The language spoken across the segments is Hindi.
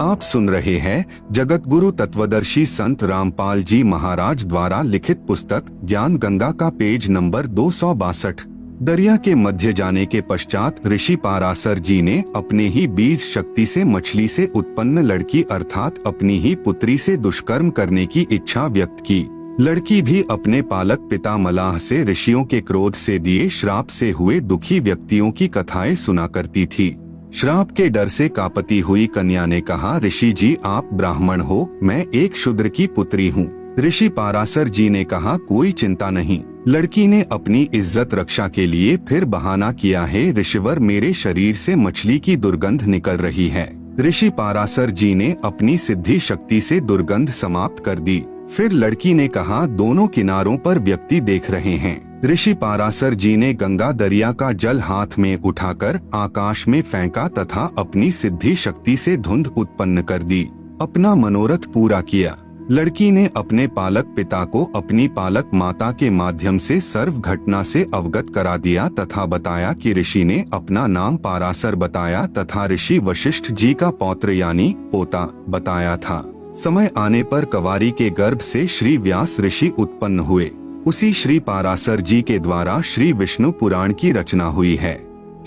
आप सुन रहे हैं जगत गुरु तत्वदर्शी संत रामपाल जी महाराज द्वारा लिखित पुस्तक ज्ञान गंगा का पेज नंबर 262। दरिया के मध्य जाने के पश्चात ऋषि पाराशर जी ने अपने ही बीज शक्ति से मछली से उत्पन्न लड़की अर्थात अपनी ही पुत्री से दुष्कर्म करने की इच्छा व्यक्त की। लड़की भी अपने पालक पिता मलाह से ऋषियों के क्रोध से दिए श्राप से हुए दुखी व्यक्तियों की कथाएं सुना करती थी। श्राप के डर से कांपती हुई कन्या ने कहा, ऋषि जी आप ब्राह्मण हो, मैं एक शूद्र की पुत्री हूँ। ऋषि पाराशर जी ने कहा, कोई चिंता नहीं। लड़की ने अपनी इज्जत रक्षा के लिए फिर बहाना किया है, ऋषिवर मेरे शरीर से मछली की दुर्गंध निकल रही है। ऋषि पाराशर जी ने अपनी सिद्धि शक्ति से दुर्गंध समाप्त कर दी। फिर लड़की ने कहा, दोनों किनारों पर व्यक्ति देख रहे हैं। ऋषि पाराशर जी ने गंगा दरिया का जल हाथ में उठाकर आकाश में फेंका तथा अपनी सिद्धि शक्ति से धुंध उत्पन्न कर दी। अपना मनोरथ पूरा किया। लड़की ने अपने पालक पिता को अपनी पालक माता के माध्यम से सर्व घटना से अवगत करा दिया तथा बताया कि ऋषि ने अपना नाम पाराशर बताया तथा ऋषि वशिष्ठ जी का पौत्र यानी पोता बताया था। समय आने पर कवारी के गर्भ से श्री व्यास ऋषि उत्पन्न हुए। उसी श्री पाराशर जी के द्वारा श्री विष्णु पुराण की रचना हुई है।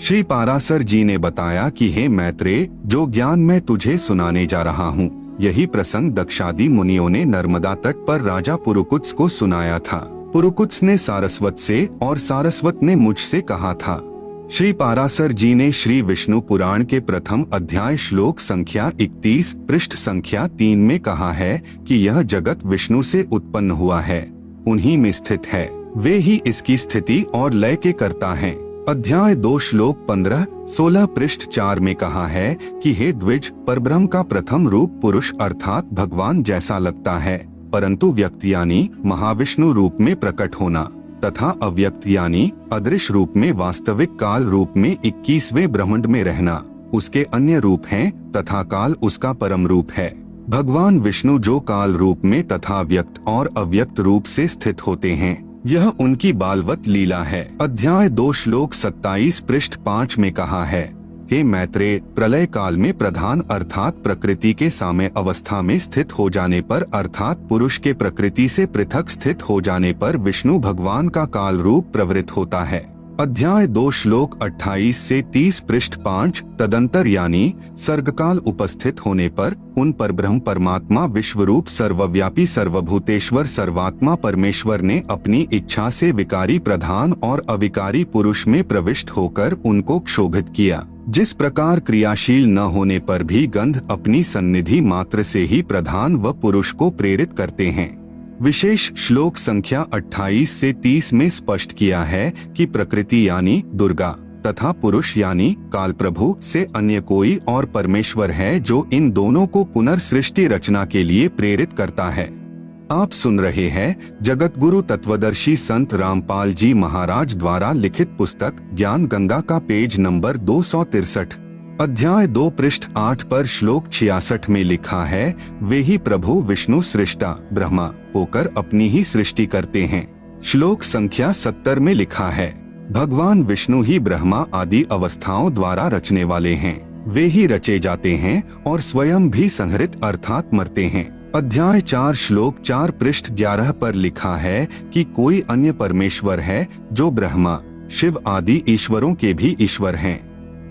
श्री पाराशर जी ने बताया कि हे मैत्रेय, जो ज्ञान मैं तुझे सुनाने जा रहा हूँ, यही प्रसंग दक्षादि मुनियों ने नर्मदा तट पर राजा पुरुकुत्स को सुनाया था। पुरुकुत्स ने सारस्वत से और सारस्वत ने मुझसे कहा था। श्री पाराशर जी ने श्री विष्णु पुराण के प्रथम अध्याय श्लोक संख्या 31 पृष्ठ संख्या 3 में कहा है कि यह जगत विष्णु से उत्पन्न हुआ है, उन्हीं में स्थित है, वे ही इसकी स्थिति और लय के कर्ता हैं। अध्याय 2 श्लोक 15-16 पृष्ठ 4 में कहा है कि हे द्विज, परब्रह्म का प्रथम रूप पुरुष अर्थात भगवान जैसा लगता है, परंतु व्यक्त यानी महाविष्णु रूप में प्रकट होना तथा अव्यक्त यानी अदृश्य रूप में वास्तविक काल रूप में 21वें ब्रह्मांड में रहना उसके अन्य रूप हैं तथा काल उसका परम रूप है। भगवान विष्णु जो काल रूप में तथा व्यक्त और अव्यक्त रूप से स्थित होते हैं, यह उनकी बालवत लीला है। अध्याय 2 श्लोक 27 पृष्ठ 5 में कहा है, हे मैत्रेय, प्रलय काल में प्रधान अर्थात प्रकृति के साम्य अवस्था में स्थित हो जाने पर अर्थात पुरुष के प्रकृति से पृथक स्थित हो जाने पर विष्णु भगवान का काल रूप प्रवृत्त होता है। अध्याय 2 श्लोक 28 से 30 पृष्ठ 5 तदंतर यानी सर्गकाल उपस्थित होने पर उन पर ब्रह्म परमात्मा विश्वरूप सर्वव्यापी सर्वभूतेश्वर सर्वात्मा परमेश्वर ने अपनी इच्छा से विकारी प्रधान और अविकारी पुरुष में प्रविष्ट होकर उनको क्षोभित किया। जिस प्रकार क्रियाशील न होने पर भी गंध अपनी सन्निधि मात्र से ही प्रधान व पुरुष को प्रेरित करते हैं। विशेष श्लोक संख्या 28 से 30 में स्पष्ट किया है कि प्रकृति यानी दुर्गा तथा पुरुष यानी काल प्रभु से अन्य कोई और परमेश्वर है जो इन दोनों को पुनर्सृष्टि रचना के लिए प्रेरित करता है। आप सुन रहे हैं जगत गुरु तत्वदर्शी संत रामपाल जी महाराज द्वारा लिखित पुस्तक ज्ञान गंगा का पेज नंबर 263। अध्याय 2 पृष्ठ 8 पर श्लोक 66 में लिखा है, वे ही प्रभु विष्णु सृष्टा ब्रह्मा होकर अपनी ही सृष्टि करते हैं। श्लोक संख्या 70 में लिखा है, भगवान विष्णु ही ब्रह्मा आदि अवस्थाओं द्वारा रचने वाले हैं, वे ही रचे जाते हैं और स्वयं भी संहरित अर्थात मरते हैं। अध्याय 4 श्लोक 4 पृष्ठ 11 पर लिखा है कि कोई अन्य परमेश्वर है जो ब्रह्मा शिव आदि ईश्वरों के भी ईश्वर हैं।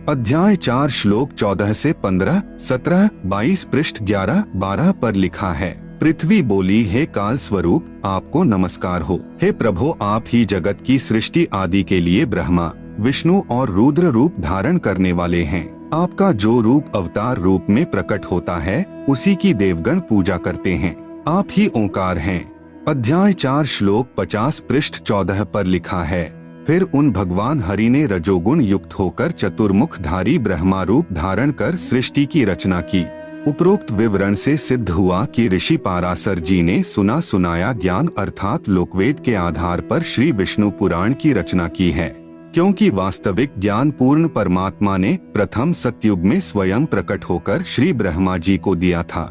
अध्याय 4 श्लोक 14 से 15, 17, 22 पृष्ठ 11, 12 पर लिखा है, पृथ्वी बोली, हे काल स्वरूप आपको नमस्कार हो। हे प्रभु, आप ही जगत की सृष्टि आदि के लिए ब्रह्मा विष्णु और रुद्र रूप धारण करने वाले हैं। आपका जो रूप अवतार रूप में प्रकट होता है उसी की देवगण पूजा करते हैं। आप ही ओंकार हैं। अध्याय 4 श्लोक 50 पृष्ठ 14 पर लिखा है, फिर उन भगवान हरि ने रजोगुण युक्त होकर चतुर्मुखधारी ब्रह्मा रूप धारण कर सृष्टि की रचना की। उपरोक्त विवरण से सिद्ध हुआ कि ऋषि पाराशर जी ने सुना सुनाया ज्ञान अर्थात लोकवेद के आधार पर श्री विष्णु पुराण की रचना की है, क्योंकि वास्तविक ज्ञान पूर्ण परमात्मा ने प्रथम सतयुग में स्वयं प्रकट होकर श्री ब्रह्मा जी को दिया था।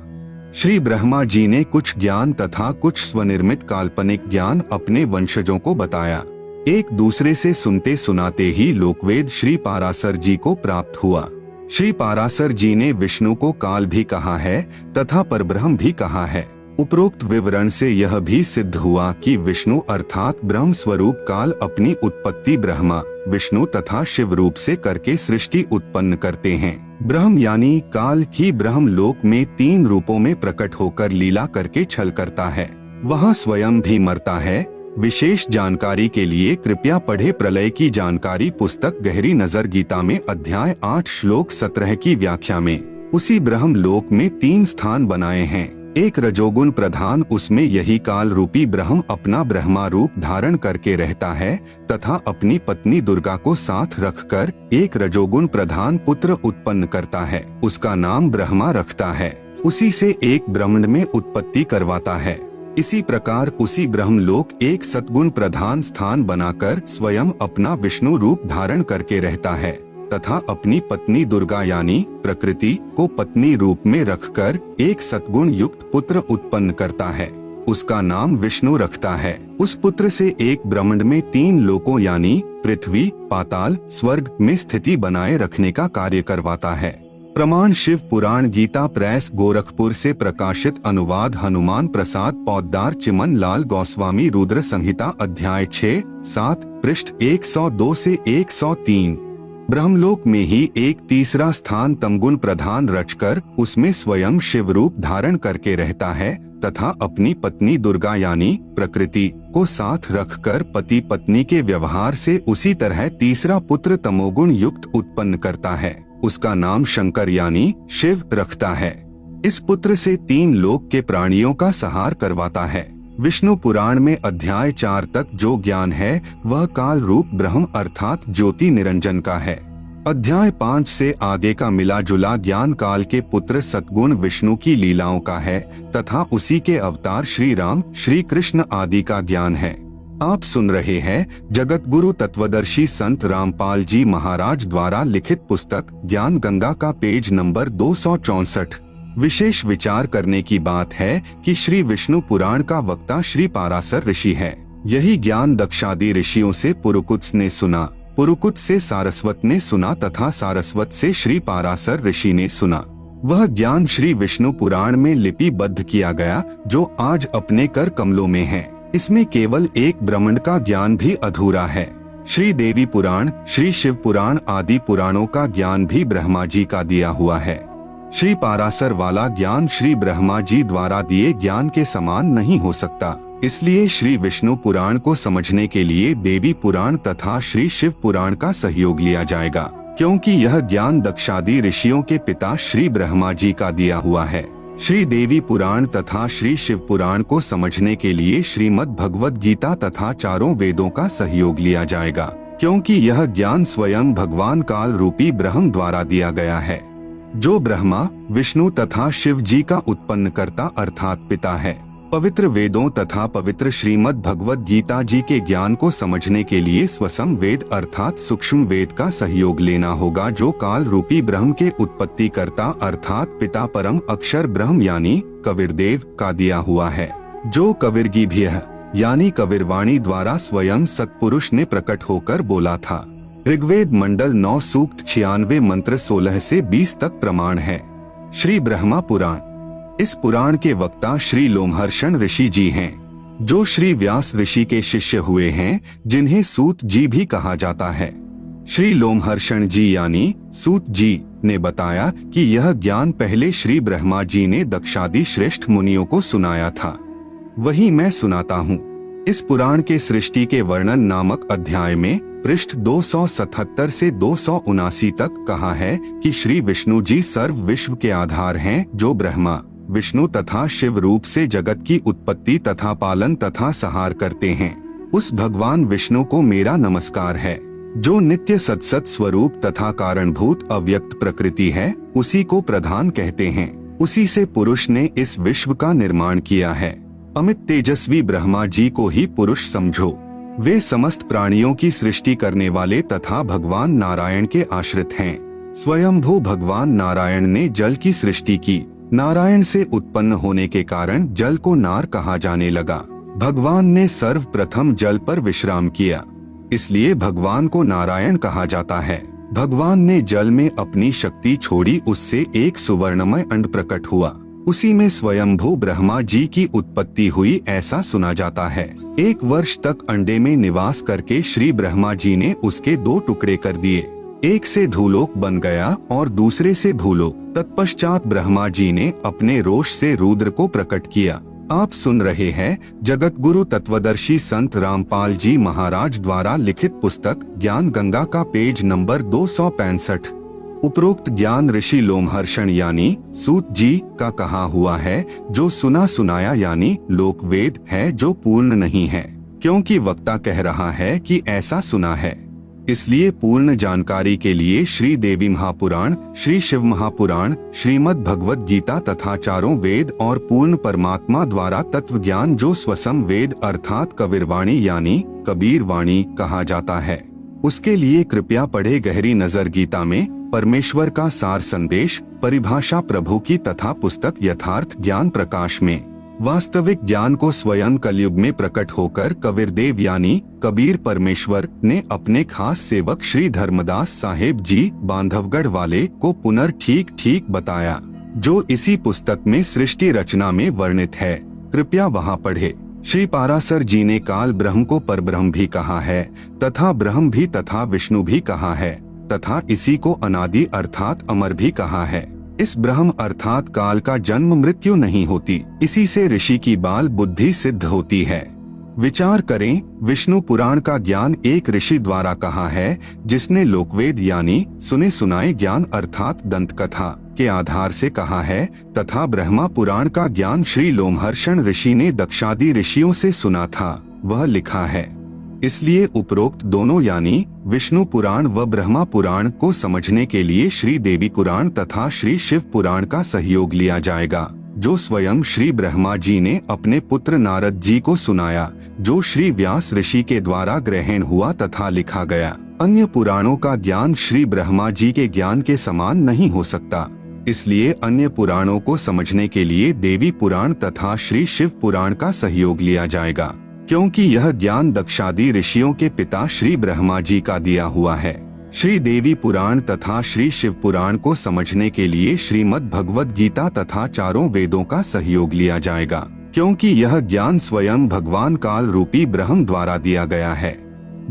श्री ब्रह्मा जी ने कुछ ज्ञान तथा कुछ स्वनिर्मित काल्पनिक ज्ञान अपने वंशजों को बताया। एक दूसरे से सुनते सुनाते ही लोकवेद श्री पाराशर जी को प्राप्त हुआ। श्री पाराशर जी ने विष्णु को काल भी कहा है तथा परब्रह्म भी कहा है। उपरोक्त विवरण से यह भी सिद्ध हुआ कि विष्णु अर्थात ब्रह्म स्वरूप काल अपनी उत्पत्ति ब्रह्मा, विष्णु तथा शिव रूप से करके सृष्टि उत्पन्न करते हैं। ब्रह्म यानी काल ही ब्रह्म लोक में 3 रूपों में प्रकट होकर लीला करके छल करता है, वहाँ स्वयं भी मरता है। विशेष जानकारी के लिए कृपया पढ़े प्रलय की जानकारी पुस्तक गहरी नजर गीता में अध्याय 8 श्लोक 17 की व्याख्या में। उसी ब्रह्म लोक में 3 स्थान बनाए हैं। एक रजोगुण प्रधान, उसमें यही काल रूपी ब्रह्म अपना ब्रह्मा रूप धारण करके रहता है तथा अपनी पत्नी दुर्गा को साथ रखकर एक रजोगुण प्रधान पुत्र उत्पन्न करता है, उसका नाम ब्रह्मा रखता है। उसी से एक ब्रह्मांड में उत्पत्ति करवाता है। इसी प्रकार उसी ब्रह्मलोक एक सद्गुण प्रधान स्थान बनाकर स्वयं अपना विष्णु रूप धारण करके रहता है तथा अपनी पत्नी दुर्गा यानी प्रकृति को पत्नी रूप में रखकर एक सद्गुण युक्त पुत्र उत्पन्न करता है, उसका नाम विष्णु रखता है। उस पुत्र से एक ब्रह्मांड में 3 लोकों यानी पृथ्वी, पाताल, स्वर्ग में स्थिति बनाए रखने का कार्य करवाता है। प्रमाण शिव पुराण गीता प्रेस गोरखपुर से प्रकाशित अनुवाद हनुमान प्रसाद पौद्दार चिमन लाल गोस्वामी रुद्र संहिता अध्याय 6-7 पृष्ठ 102 से 103। ब्रह्मलोक में ही एक तीसरा स्थान तमगुण प्रधान रचकर उसमें स्वयं शिव रूप धारण करके रहता है तथा अपनी पत्नी दुर्गा यानी प्रकृति को साथ रखकर पति पत्नी के व्यवहार से उसी तरह तीसरा पुत्र तमोगुण युक्त उत्पन्न करता है, उसका नाम शंकर यानी शिव रखता है। इस पुत्र से 3 लोक के प्राणियों का संहार करवाता है। विष्णु पुराण में अध्याय 4 तक जो ज्ञान है वह काल रूप ब्रह्म अर्थात ज्योति निरंजन का है। अध्याय 5 से आगे का मिला जुला ज्ञान काल के पुत्र सद्गुण विष्णु की लीलाओं का है तथा उसी के अवतार श्री राम, श्री कृष्ण आदि का ज्ञान है। आप सुन रहे हैं जगत गुरु तत्वदर्शी संत रामपाल जी महाराज द्वारा लिखित पुस्तक ज्ञान गंगा का पेज नंबर 264। विशेष विचार करने की बात है कि श्री विष्णु पुराण का वक्ता श्री पाराशर ऋषि है। यही ज्ञान दक्षादि ऋषियों से पुरुकुत्स ने सुना, पुरुकुत्स से सारस्वत ने सुना तथा सारस्वत से श्री पाराशर ऋषि ने सुना। वह ज्ञान श्री विष्णु पुराण में लिपिबद्ध किया गया जो आज अपने कर कमलों में है। इसमें केवल एक ब्रह्मांड का ज्ञान भी अधूरा है। श्री देवी पुराण, श्री शिव पुराण आदि पुराणों का ज्ञान भी ब्रह्मा जी का दिया हुआ है। श्री पाराशर वाला ज्ञान श्री ब्रह्मा जी द्वारा दिए ज्ञान के समान नहीं हो सकता। इसलिए श्री विष्णु पुराण को समझने के लिए देवी पुराण तथा श्री शिव पुराण का सहयोग लिया जाएगा, क्योंकि यह ज्ञान दक्षादि ऋषियों के पिता श्री ब्रह्मा जी का दिया हुआ है। श्री देवी पुराण तथा श्री शिव पुराण को समझने के लिए श्रीमद् भगवद गीता तथा चारों वेदों का सहयोग लिया जाएगा, क्योंकि यह ज्ञान स्वयं भगवान काल रूपी ब्रह्म द्वारा दिया गया है, जो ब्रह्मा, विष्णु तथा शिव जी का उत्पन्न करता अर्थात पिता है। पवित्र वेदों तथा पवित्र श्रीमद् भगवद गीता जी के ज्ञान को समझने के लिए स्वसम वेद अर्थात सूक्ष्म वेद का सहयोग लेना होगा, जो काल रूपी ब्रह्म के उत्पत्ति करता अर्थात पिता परम अक्षर ब्रह्म यानी कबीरदेव का दिया हुआ है, जो कबीरगीभ्यः यानी कबीरवाणी द्वारा स्वयं सत्पुरुष ने प्रकट होकर बोला था। ऋग्वेद मंडल 9 सूक्त 96 मंत्र 16 से 20 तक प्रमाण है। श्री ब्रह्मा पुराण, इस पुराण के वक्ता श्री लोमहर्षण ऋषि जी हैं, जो श्री व्यास ऋषि के शिष्य हुए हैं, जिन्हें सूत जी भी कहा जाता है। श्री लोमहर्षण जी यानी सूत जी ने बताया कि यह ज्ञान पहले श्री ब्रह्मा जी ने दक्षादि श्रेष्ठ मुनियों को सुनाया था, वही मैं सुनाता हूँ। इस पुराण के सृष्टि के वर्णन नामक अध्याय में पृष्ठ 277 से 279 तक कहा है कि श्री विष्णु जी सर्व विश्व के आधार हैं, जो ब्रह्मा, विष्णु तथा शिव रूप से जगत की उत्पत्ति तथा पालन तथा संहार करते हैं। उस भगवान विष्णु को मेरा नमस्कार है, जो नित्य सत्सत स्वरूप तथा कारणभूत अव्यक्त प्रकृति है, उसी को प्रधान कहते हैं। उसी से पुरुष ने इस विश्व का निर्माण किया है। अमित तेजस्वी ब्रह्मा जी को ही पुरुष समझो। वे समस्त प्राणियों की सृष्टि करने वाले तथा भगवान नारायण के आश्रित हैं। स्वयंभू भगवान नारायण ने जल की सृष्टि की। नारायण से उत्पन्न होने के कारण जल को नार कहा जाने लगा। भगवान ने सर्वप्रथम जल पर विश्राम किया, इसलिए भगवान को नारायण कहा जाता है। भगवान ने जल में अपनी शक्ति छोड़ी, उससे एक सुवर्णमय अंड प्रकट हुआ। उसी में स्वयंभू ब्रह्मा जी की उत्पत्ति हुई, ऐसा सुना जाता है। 1 वर्ष तक अंडे में निवास करके श्री ब्रह्मा जी ने उसके 2 टुकड़े कर दिए। एक से धूलोक बन गया और दूसरे से भूलोक। तत्पश्चात ब्रह्मा जी ने अपने रोष से रुद्र को प्रकट किया। आप सुन रहे हैं जगत गुरु तत्वदर्शी संत रामपाल जी महाराज द्वारा लिखित पुस्तक ज्ञान गंगा का पेज नंबर 265। उपरोक्त ज्ञान ऋषि लोमहर्षण यानी सूत जी का कहा हुआ है, जो सुना सुनाया यानी लोक वेद है, जो पूर्ण नहीं है, क्योंकि वक्ता कह रहा है कि ऐसा सुना है। इसलिए पूर्ण जानकारी के लिए श्री देवी महापुराण, श्री शिव महापुराण, श्रीमद् भगवद गीता तथा चारों वेद और पूर्ण परमात्मा द्वारा तत्व ज्ञान जो स्वसम वेद अर्थात कबीरवाणी यानी कबीर वाणी कहा जाता है, उसके लिए कृपया पढ़े गहरी नजर गीता में परमेश्वर का सार संदेश, परिभाषा प्रभु की तथा पुस्तक यथार्थ ज्ञान प्रकाश में वास्तविक ज्ञान को स्वयं कलयुग में प्रकट होकर कबीरदेव यानी कबीर परमेश्वर ने अपने खास सेवक श्री धर्मदास साहेब जी बांधवगढ़ वाले को पुनर्ठीक ठीक बताया, जो इसी पुस्तक में सृष्टि रचना में वर्णित है। कृपया वहाँ पढ़े। श्री पाराशर जी ने काल ब्रह्म को परब्रह्म भी कहा है तथा ब्रह्म भी तथा विष्णु भी कहा है तथा इसी को अनादि अर्थात अमर भी कहा है। इस ब्रह्म अर्थात काल का जन्म मृत्यु नहीं होती, इसी से ऋषि की बाल बुद्धि सिद्ध होती है। विचार करें, विष्णु पुराण का ज्ञान एक ऋषि द्वारा कहा है, जिसने लोकवेद यानी सुने सुनाए ज्ञान अर्थात दंत कथा के आधार से कहा है, तथा ब्रह्मा पुराण का ज्ञान श्री लोमहर्षण ऋषि ने दक्षादि ऋषियों से सुना था, वह लिखा है। इसलिए उपरोक्त दोनों यानी विष्णु पुराण व ब्रह्मा पुराण को समझने के लिए श्री देवी पुराण तथा श्री शिव पुराण का सहयोग लिया जाएगा, जो स्वयं श्री ब्रह्मा जी ने अपने पुत्र नारद जी को सुनाया, जो श्री व्यास ऋषि के द्वारा ग्रहण हुआ तथा लिखा गया। अन्य पुराणों का ज्ञान श्री ब्रह्मा जी के ज्ञान के समान नहीं हो सकता, इसलिए अन्य पुराणों को समझने के लिए देवी पुराण तथा श्री शिव पुराण का सहयोग लिया जाएगा, क्योंकि यह ज्ञान दक्षादि ऋषियों के पिता श्री ब्रह्मा जी का दिया हुआ है। श्री देवी पुराण तथा श्री शिव पुराण को समझने के लिए श्रीमद् भगवद गीता तथा चारों वेदों का सहयोग लिया जाएगा, क्योंकि यह ज्ञान स्वयं भगवान काल रूपी ब्रह्म द्वारा दिया गया है,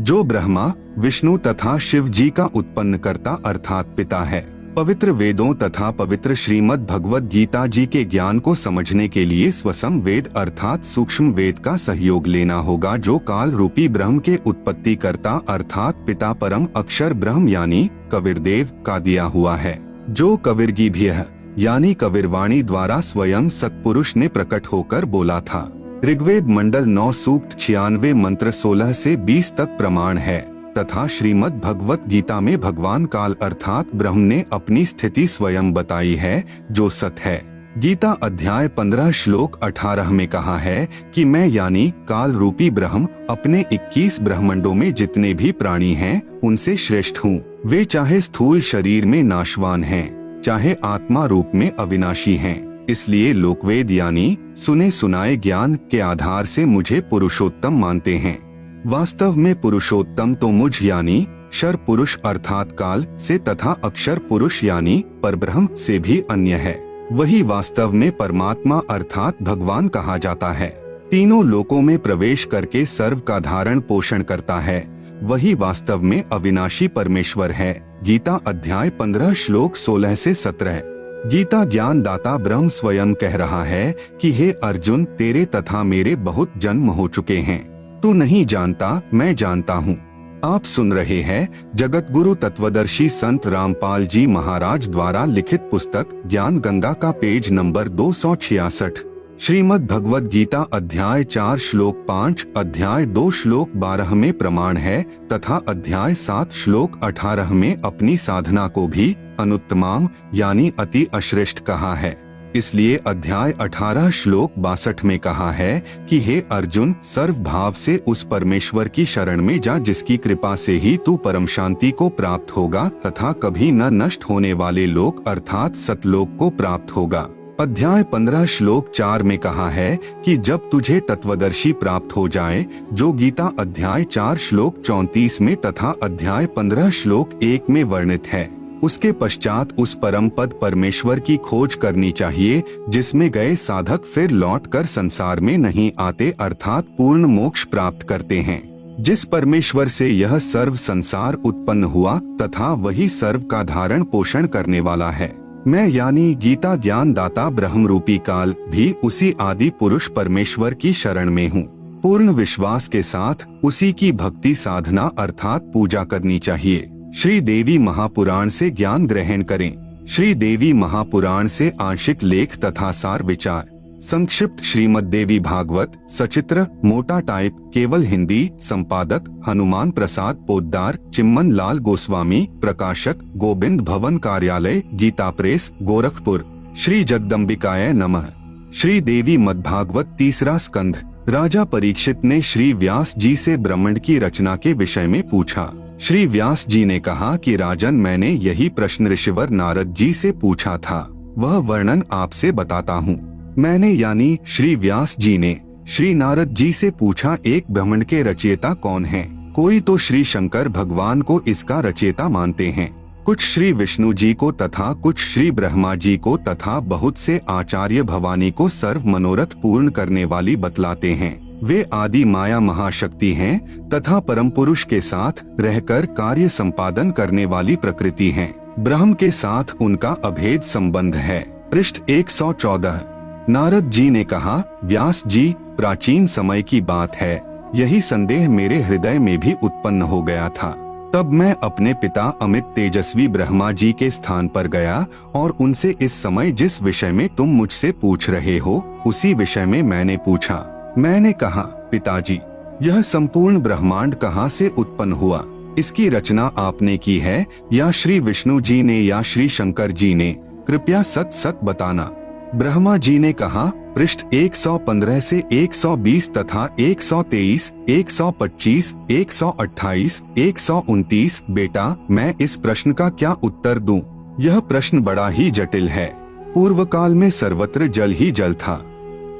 जो ब्रह्मा, विष्णु तथा शिव जी का उत्पन्नकर्ता अर्थात पिता है। पवित्र वेदों तथा पवित्र श्रीमद् भगवद गीता जी के ज्ञान को समझने के लिए स्वसम वेद अर्थात सूक्ष्म वेद का सहयोग लेना होगा, जो काल रूपी ब्रह्म के उत्पत्तिकर्ता अर्थात पिता परम अक्षर ब्रह्म यानी कबीरदेव का दिया हुआ है, जो कबीरगीभ्यः यानी कबीरवाणी द्वारा स्वयं सत्पुरुष ने प्रकट होकर बोला था। ऋग्वेद मंडल 9 सूक्त 96 मंत्र 16 से 20 तक प्रमाण है, तथा श्रीमद् भगवत गीता में भगवान काल अर्थात ब्रह्म ने अपनी स्थिति स्वयं बताई है, जो सत है। गीता अध्याय 15 श्लोक 18 में कहा है कि मैं यानी काल रूपी ब्रह्म अपने 21 ब्रह्मांडों में जितने भी प्राणी हैं उनसे श्रेष्ठ हूँ। वे चाहे स्थूल शरीर में नाशवान हैं, चाहे आत्मा रूप में अविनाशी हैं। इसलिए लोकवेद यानी सुने सुनाए ज्ञान के आधार से मुझे पुरुषोत्तम मानते हैं। वास्तव में पुरुषोत्तम तो मुझ यानी शर पुरुष अर्थात काल से तथा अक्षर पुरुष यानी परब्रह्म से भी अन्य है। वही वास्तव में परमात्मा अर्थात भगवान कहा जाता है। तीनों लोकों में प्रवेश करके सर्व का धारण पोषण करता है, वही वास्तव में अविनाशी परमेश्वर है। गीता अध्याय 15 श्लोक 16 से 17। गीता ज्ञान दाता ब्रह्म स्वयं कह रहा है कि हे अर्जुन, तेरे तथा मेरे बहुत जन्म हो चुके हैं, तू नहीं जानता, मैं जानता हूँ। आप सुन रहे हैं जगत गुरु तत्वदर्शी संत रामपाल जी महाराज द्वारा लिखित पुस्तक ज्ञान गंगा का पेज नंबर 266। श्रीमद् भगवद गीता अध्याय 4 श्लोक 5, अध्याय 2 श्लोक 12 में प्रमाण है तथा अध्याय 7 श्लोक 18 में अपनी साधना को भी अनुत्तमाम यानी अति अश्रेष्ठ कहा है। इसलिए अध्याय 18 श्लोक 62 में कहा है कि हे अर्जुन, सर्व भाव से उस परमेश्वर की शरण में जा जिसकी कृपा से ही तू परम शांति को प्राप्त होगा तथा कभी न नष्ट होने वाले लोक अर्थात सतलोक को प्राप्त होगा। अध्याय 15 श्लोक 4 में कहा है कि जब तुझे तत्वदर्शी प्राप्त हो जाए, जो गीता अध्याय 4 श्लोक 34 में तथा अध्याय 15 श्लोक 1 में वर्णित है, उसके पश्चात उस परम पद परमेश्वर की खोज करनी चाहिए, जिसमें गए साधक फिर लौटकर संसार में नहीं आते, अर्थात पूर्ण मोक्ष प्राप्त करते हैं। जिस परमेश्वर से यह सर्व संसार उत्पन्न हुआ तथा वही सर्व का धारण पोषण करने वाला है। मैं यानी गीता ज्ञान दाता ब्रह्म रूपी काल भी उसी आदि पुरुष परमेश्वर की शरण में हूँ। पूर्ण विश्वास के साथ उसी की भक्ति साधना अर्थात पूजा करनी चाहिए। श्री देवी महापुराण से ज्ञान ग्रहण करें। श्री देवी महापुराण से आंशिक लेख तथा सार विचार। संक्षिप्त श्रीमद् देवी भागवत सचित्र मोटा टाइप केवल हिंदी। संपादक हनुमान प्रसाद पोद्दार, चिम्मन लाल गोस्वामी। प्रकाशक गोविंद भवन कार्यालय, गीता प्रेस, गोरखपुर। श्री जगदम्बिकाय नमः। श्री देवी मद्भागवत तीसरा स्कंध। राजा परीक्षित ने श्री व्यास जी से ब्रह्मांड की रचना के विषय में पूछा। श्री व्यास जी ने कहा कि राजन, मैंने यही प्रश्न ऋषिवर नारद जी से पूछा था, वह वर्णन आपसे बताता हूँ। मैंने यानी श्री व्यास जी ने श्री नारद जी से पूछा, एक ब्रह्मांड के रचयिता कौन है? कोई तो श्री शंकर भगवान को इसका रचयिता मानते हैं, कुछ श्री विष्णु जी को तथा कुछ श्री ब्रह्मा जी को तथा बहुत से आचार्य भवानी को सर्व मनोरथ पूर्ण करने वाली बतलाते हैं। वे आदि माया महाशक्ति हैं तथा परम पुरुष के साथ रहकर कार्य संपादन करने वाली प्रकृति हैं। ब्रह्म के साथ उनका अभेद संबंध है। पृष्ठ 114। नारद जी ने कहा, व्यास जी, प्राचीन समय की बात है, यही संदेह मेरे हृदय में भी उत्पन्न हो गया था। तब मैं अपने पिता अमित तेजस्वी ब्रह्मा जी के स्थान पर गया और उनसे इस समय जिस विषय में तुम मुझसे पूछ रहे हो, उसी विषय में मैंने पूछा। मैंने कहा, पिताजी, यह संपूर्ण ब्रह्मांड कहाँ से उत्पन्न हुआ? इसकी रचना आपने की है या श्री विष्णु जी ने या श्री शंकर जी ने? कृपया सच सच बताना। ब्रह्मा जी ने कहा, पृष्ठ 115 से 120 तथा 123, 125, 128, 129। बेटा, मैं इस प्रश्न का क्या उत्तर दूं? यह प्रश्न बड़ा ही जटिल है। पूर्व काल में सर्वत्र जल ही जल था।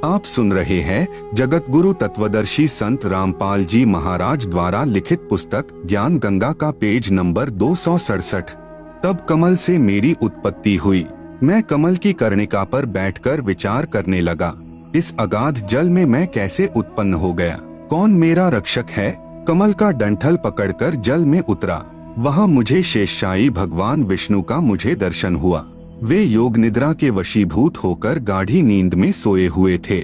आप सुन रहे हैं जगत गुरु तत्वदर्शी संत रामपाल जी महाराज द्वारा लिखित पुस्तक ज्ञान गंगा का पेज नंबर 267। तब कमल से मेरी उत्पत्ति हुई। मैं कमल की कर्णिका पर बैठकर विचार करने लगा, इस अगाध जल में मैं कैसे उत्पन्न हो गया? कौन मेरा रक्षक है? कमल का डंठल पकड़कर जल में उतरा। वहाँ मुझे शेषशायी भगवान विष्णु का मुझे दर्शन हुआ। वे योग निद्रा के वशीभूत होकर गाढ़ी नींद में सोए हुए थे।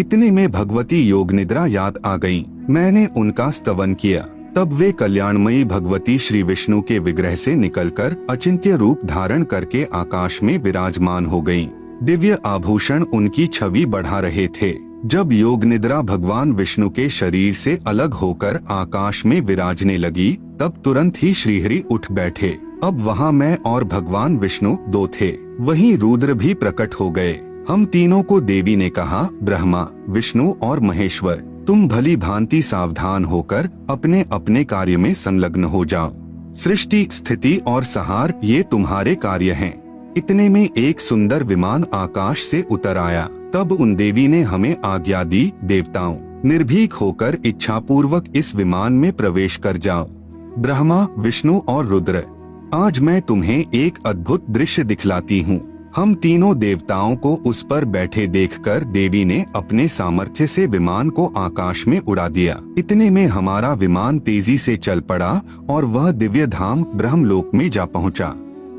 इतने में भगवती योग निद्रा याद आ गईं। मैंने उनका स्तवन किया। तब वे कल्याणमयी भगवती श्री विष्णु के विग्रह से निकलकर अचिंत्य रूप धारण करके आकाश में विराजमान हो गईं। दिव्य आभूषण उनकी छवि बढ़ा रहे थे। जब योग निद्रा भगवान विष्णु के शरीर से अलग होकर आकाश में विराजने लगी, तब तुरंत ही श्रीहरि उठ बैठे। अब वहाँ मैं और भगवान विष्णु दो थे। वहीं रुद्र भी प्रकट हो गए। हम तीनों को देवी ने कहा, ब्रह्मा, विष्णु और महेश्वर, तुम भली भांति सावधान होकर अपने अपने कार्य में संलग्न हो जाओ। सृष्टि, स्थिति और संहार ये तुम्हारे कार्य हैं। इतने में एक सुंदर विमान आकाश से उतर आया। तब उन देवी ने हमें आज्ञा दी, देवताओं, निर्भीक होकर इच्छा पूर्वक इस विमान में प्रवेश कर जाओ। ब्रह्मा, विष्णु और रुद्र, आज मैं तुम्हें एक अद्भुत दृश्य दिखलाती हूँ। हम तीनों देवताओं को उस पर बैठे देखकर देवी ने अपने सामर्थ्य से विमान को आकाश में उड़ा दिया। इतने में हमारा विमान तेजी से चल पड़ा और वह दिव्य धाम ब्रह्मलोक में जा पहुँचा।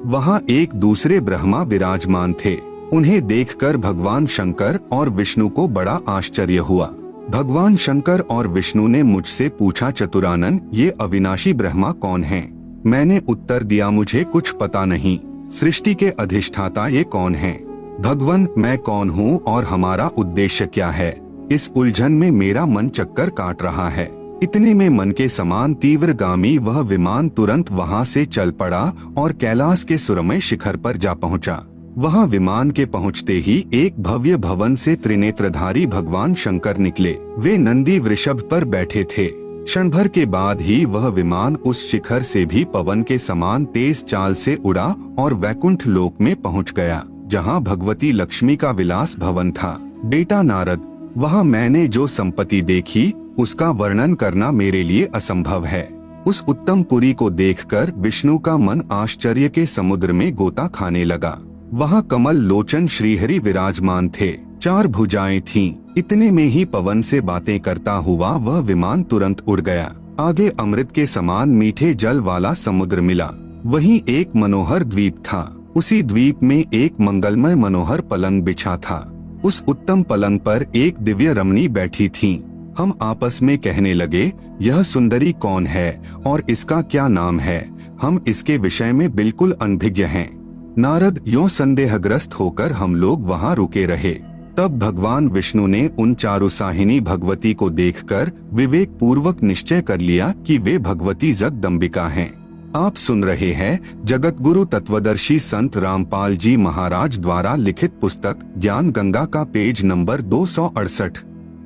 वहाँ एक दूसरे ब्रह्मा विराजमान थे। उन्हें देखकर भगवान शंकर और विष्णु को बड़ा आश्चर्य हुआ। भगवान शंकर और विष्णु ने मुझसे पूछा, चतुरानन, ये अविनाशी ब्रह्मा कौन हैं? मैंने उत्तर दिया, मुझे कुछ पता नहीं। सृष्टि के अधिष्ठाता ये कौन हैं? भगवान, मैं कौन हूँ और हमारा उद्देश्य क्या है? इस उलझन में मेरा मन चक्कर काट रहा है। इतने में मन के समान तीव्रगामी वह विमान तुरंत वहाँ से चल पड़ा और कैलाश के सुरमय शिखर पर जा पहुँचा। वहाँ विमान के पहुँचते ही एक भव्य भवन से त्रिनेत्रधारी भगवान शंकर निकले। वे नंदी वृषभ पर बैठे थे। क्षण भर के बाद ही वह विमान उस शिखर से भी पवन के समान तेज चाल से उड़ा और वैकुंठ लोक में पहुंच गया। जहाँ भगवती लक्ष्मी का विलास भवन था। बेटा नारद, वहाँ मैंने जो संपत्ति देखी उसका वर्णन करना मेरे लिए असंभव है। उस उत्तम पुरी को देखकर विष्णु का मन आश्चर्य के समुद्र में गोता खाने लगा। वहाँ कमल लोचन श्रीहरि विराजमान थे, 4 भुजाएं थीं। इतने में ही पवन से बातें करता हुआ वह विमान तुरंत उड़ गया। आगे अमृत के समान मीठे जल वाला समुद्र मिला। वहीं एक मनोहर द्वीप था। उसी द्वीप में एक मंगलमय मनोहर पलंग बिछा था। उस उत्तम पलंग पर एक दिव्य रमणी बैठी थी। हम आपस में कहने लगे, यह सुंदरी कौन है और इसका क्या नाम है? हम इसके विषय में बिल्कुल अनभिज्ञ हैं। नारद, यों संदेहग्रस्त होकर हम लोग वहाँ रुके रहे। तब भगवान विष्णु ने उन चारुसाहिनी भगवती को देखकर विवेक पूर्वक निश्चय कर लिया कि वे भगवती जगदम्बिका हैं। आप सुन रहे हैं जगत गुरु तत्वदर्शी संत रामपाल जी महाराज द्वारा लिखित पुस्तक ज्ञान गंगा का पेज नंबर 268।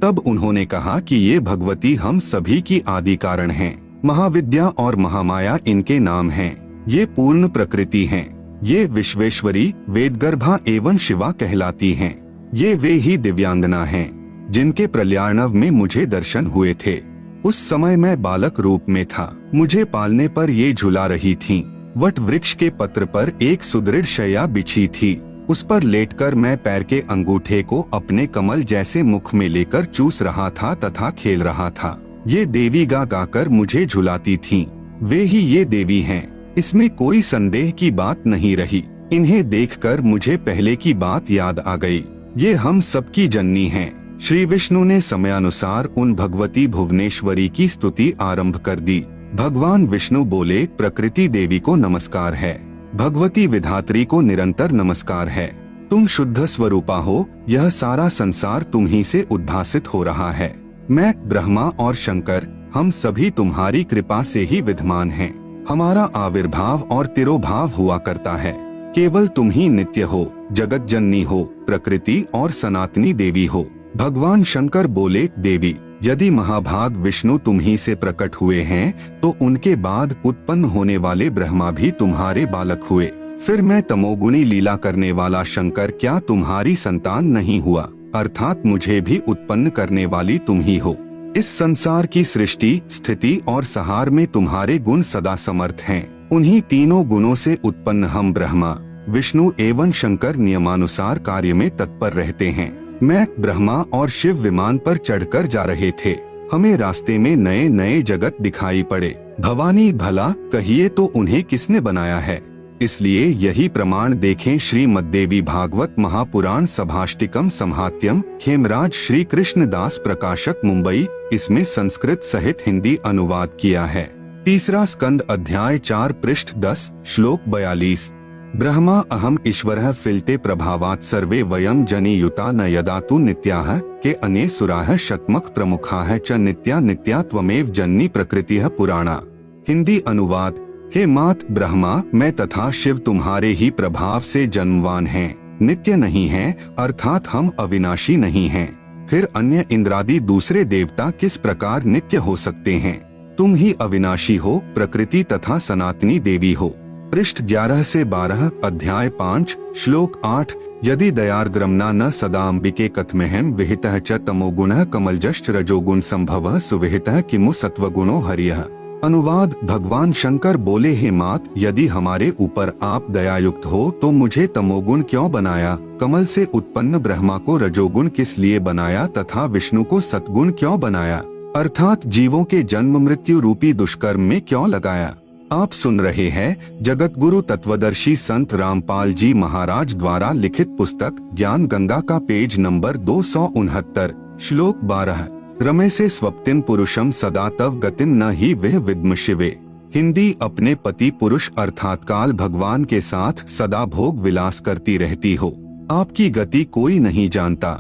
तब उन्होंने कहा कि ये भगवती हम सभी की आदि कारण हैं। महाविद्या और महामाया इनके नाम हैं। ये पूर्ण प्रकृति हैं। ये विश्वेश्वरी, वेदगर्भा एवं शिवा कहलाती हैं। ये वे ही दिव्यांगना हैं जिनके प्रलयार्णव में मुझे दर्शन हुए थे। उस समय मैं बालक रूप में था। मुझे पालने पर ये झुला रही थीं। वट वृक्ष के पत्र पर एक सुदृढ़ शैया बिछी थी। उस पर लेटकर मैं पैर के अंगूठे को अपने कमल जैसे मुख में लेकर चूस रहा था तथा खेल रहा था। ये देवी गा गाकर मुझे झुलाती थीं। वे ही ये देवी हैं, इसमें कोई संदेह की बात नहीं रही। इन्हें देखकर मुझे पहले की बात याद आ गई। ये हम सबकी जननी हैं। श्री विष्णु ने समयानुसार उन भगवती भुवनेश्वरी की स्तुति आरंभ कर दी। भगवान विष्णु बोले, प्रकृति देवी को नमस्कार है, भगवती विधात्री को निरंतर नमस्कार है। तुम शुद्ध स्वरूपा हो, यह सारा संसार तुम ही से उद्भासित हो रहा है। मैं, ब्रह्मा और शंकर, हम सभी तुम्हारी कृपा से ही विद्यमान हैं। हमारा आविर्भाव और तिरोभाव हुआ करता है। केवल तुम ही नित्य हो, जगत जननी हो, प्रकृति और सनातनी देवी हो। भगवान शंकर बोले, देवी, यदि महाभाग विष्णु तुम ही से प्रकट हुए हैं तो उनके बाद उत्पन्न होने वाले ब्रह्मा भी तुम्हारे बालक हुए। फिर मैं तमोगुणी लीला करने वाला शंकर क्या तुम्हारी संतान नहीं हुआ? अर्थात मुझे भी उत्पन्न करने वाली तुम ही हो। इस संसार की सृष्टि, स्थिति और संहार में तुम्हारे गुण सदा समर्थ हैं। उन्हीं तीनों गुणों से उत्पन्न हम ब्रह्मा, विष्णु एवं शंकर नियमानुसार कार्य में तत्पर रहते हैं। मैं, ब्रह्मा और शिव विमान पर चढ़कर जा रहे थे। हमें रास्ते में नए नए जगत दिखाई पड़े। भवानी, भला कहिए तो उन्हें किसने बनाया है? इसलिए यही प्रमाण देखें। श्रीमद्देवी भागवत महापुराण सभाष्टिकम संहात्यम, खेमराज श्री कृष्णदास प्रकाशक, मुंबई। इसमें संस्कृत सहित हिंदी अनुवाद किया है। 3 स्कंद अध्याय 4 पृष्ठ 10 श्लोक 42। ब्रह्मा अहम ईश्वरः फिलते प्रभावात् सर्वे वयं जनियुता न यदा तु नित्याः के अने सुराः शतमख प्रमुखाः च नित्या नित्या त्वमेव जननी प्रकृतिः पुराणा। हिंदी अनुवाद। हे मात ब्रह्मा, मैं तथा शिव तुम्हारे ही प्रभाव से जन्मवान हैं, नित्य नहीं हैं, अर्थात हम अविनाशी नहीं हैं। फिर अन्य इंद्रादि दूसरे देवता किस प्रकार नित्य हो सकते हैं? तुम ही अविनाशी हो, प्रकृति तथा सनातनी देवी हो। पृष्ठ 11 से 12 अध्याय 5 श्लोक 8। यदि दयार्द्रम्ना न सदाम्बिके कथमेहम विहितः च तमोगुणः कमलजश्च रजोगुण संभवः सुविहितः किमु सत्वगुणो हर्यः। अनुवाद। भगवान शंकर बोले, हे मात, यदि हमारे ऊपर आप दयायुक्त हो तो मुझे तमोगुण क्यों बनाया? कमल से उत्पन्न ब्रह्मा को रजोगुण किस लिए बनाया तथा विष्णु को सत्गुण क्यों बनाया? अर्थात जीवों के जन्म मृत्यु रूपी दुष्कर्म में क्यों लगाया? आप सुन रहे हैं जगत गुरु तत्वदर्शी संत रामपाल जी महाराज द्वारा लिखित पुस्तक ज्ञान गंगा का पेज नंबर 269 श्लोक 12। रमे से स्वप्तिन पुरुषम सदा तव गतिम न ही वह विद्म शिवे। हिंदी। अपने पति पुरुष अर्थात काल भगवान के साथ सदा भोग विलास करती रहती हो, आपकी गति कोई नहीं जानता।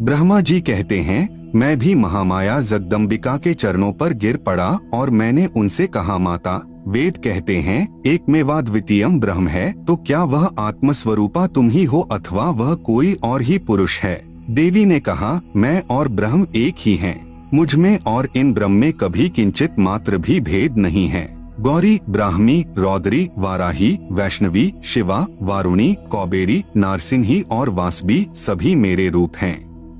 ब्रह्मा जी कहते हैं, मैं भी महामाया जगदम्बिका के चरणों पर गिर पड़ा और मैंने उनसे कहा, माता, वेद कहते हैं एकमेवाद्वितीयम ब्रह्म है, तो क्या वह आत्मस्वरूपा तुम ही हो अथवा वह कोई और ही पुरुष है? देवी ने कहा, मैं और ब्रह्म एक ही हैं। मुझ में और इन ब्रह्म में कभी किंचित मात्र भी भेद नहीं है। गौरी, ब्राह्मी, रौद्री, वाराही, वैष्णवी, शिवा, वारुणी, कौबेरी, नारसिंही और वासवी सभी मेरे रूप हैं।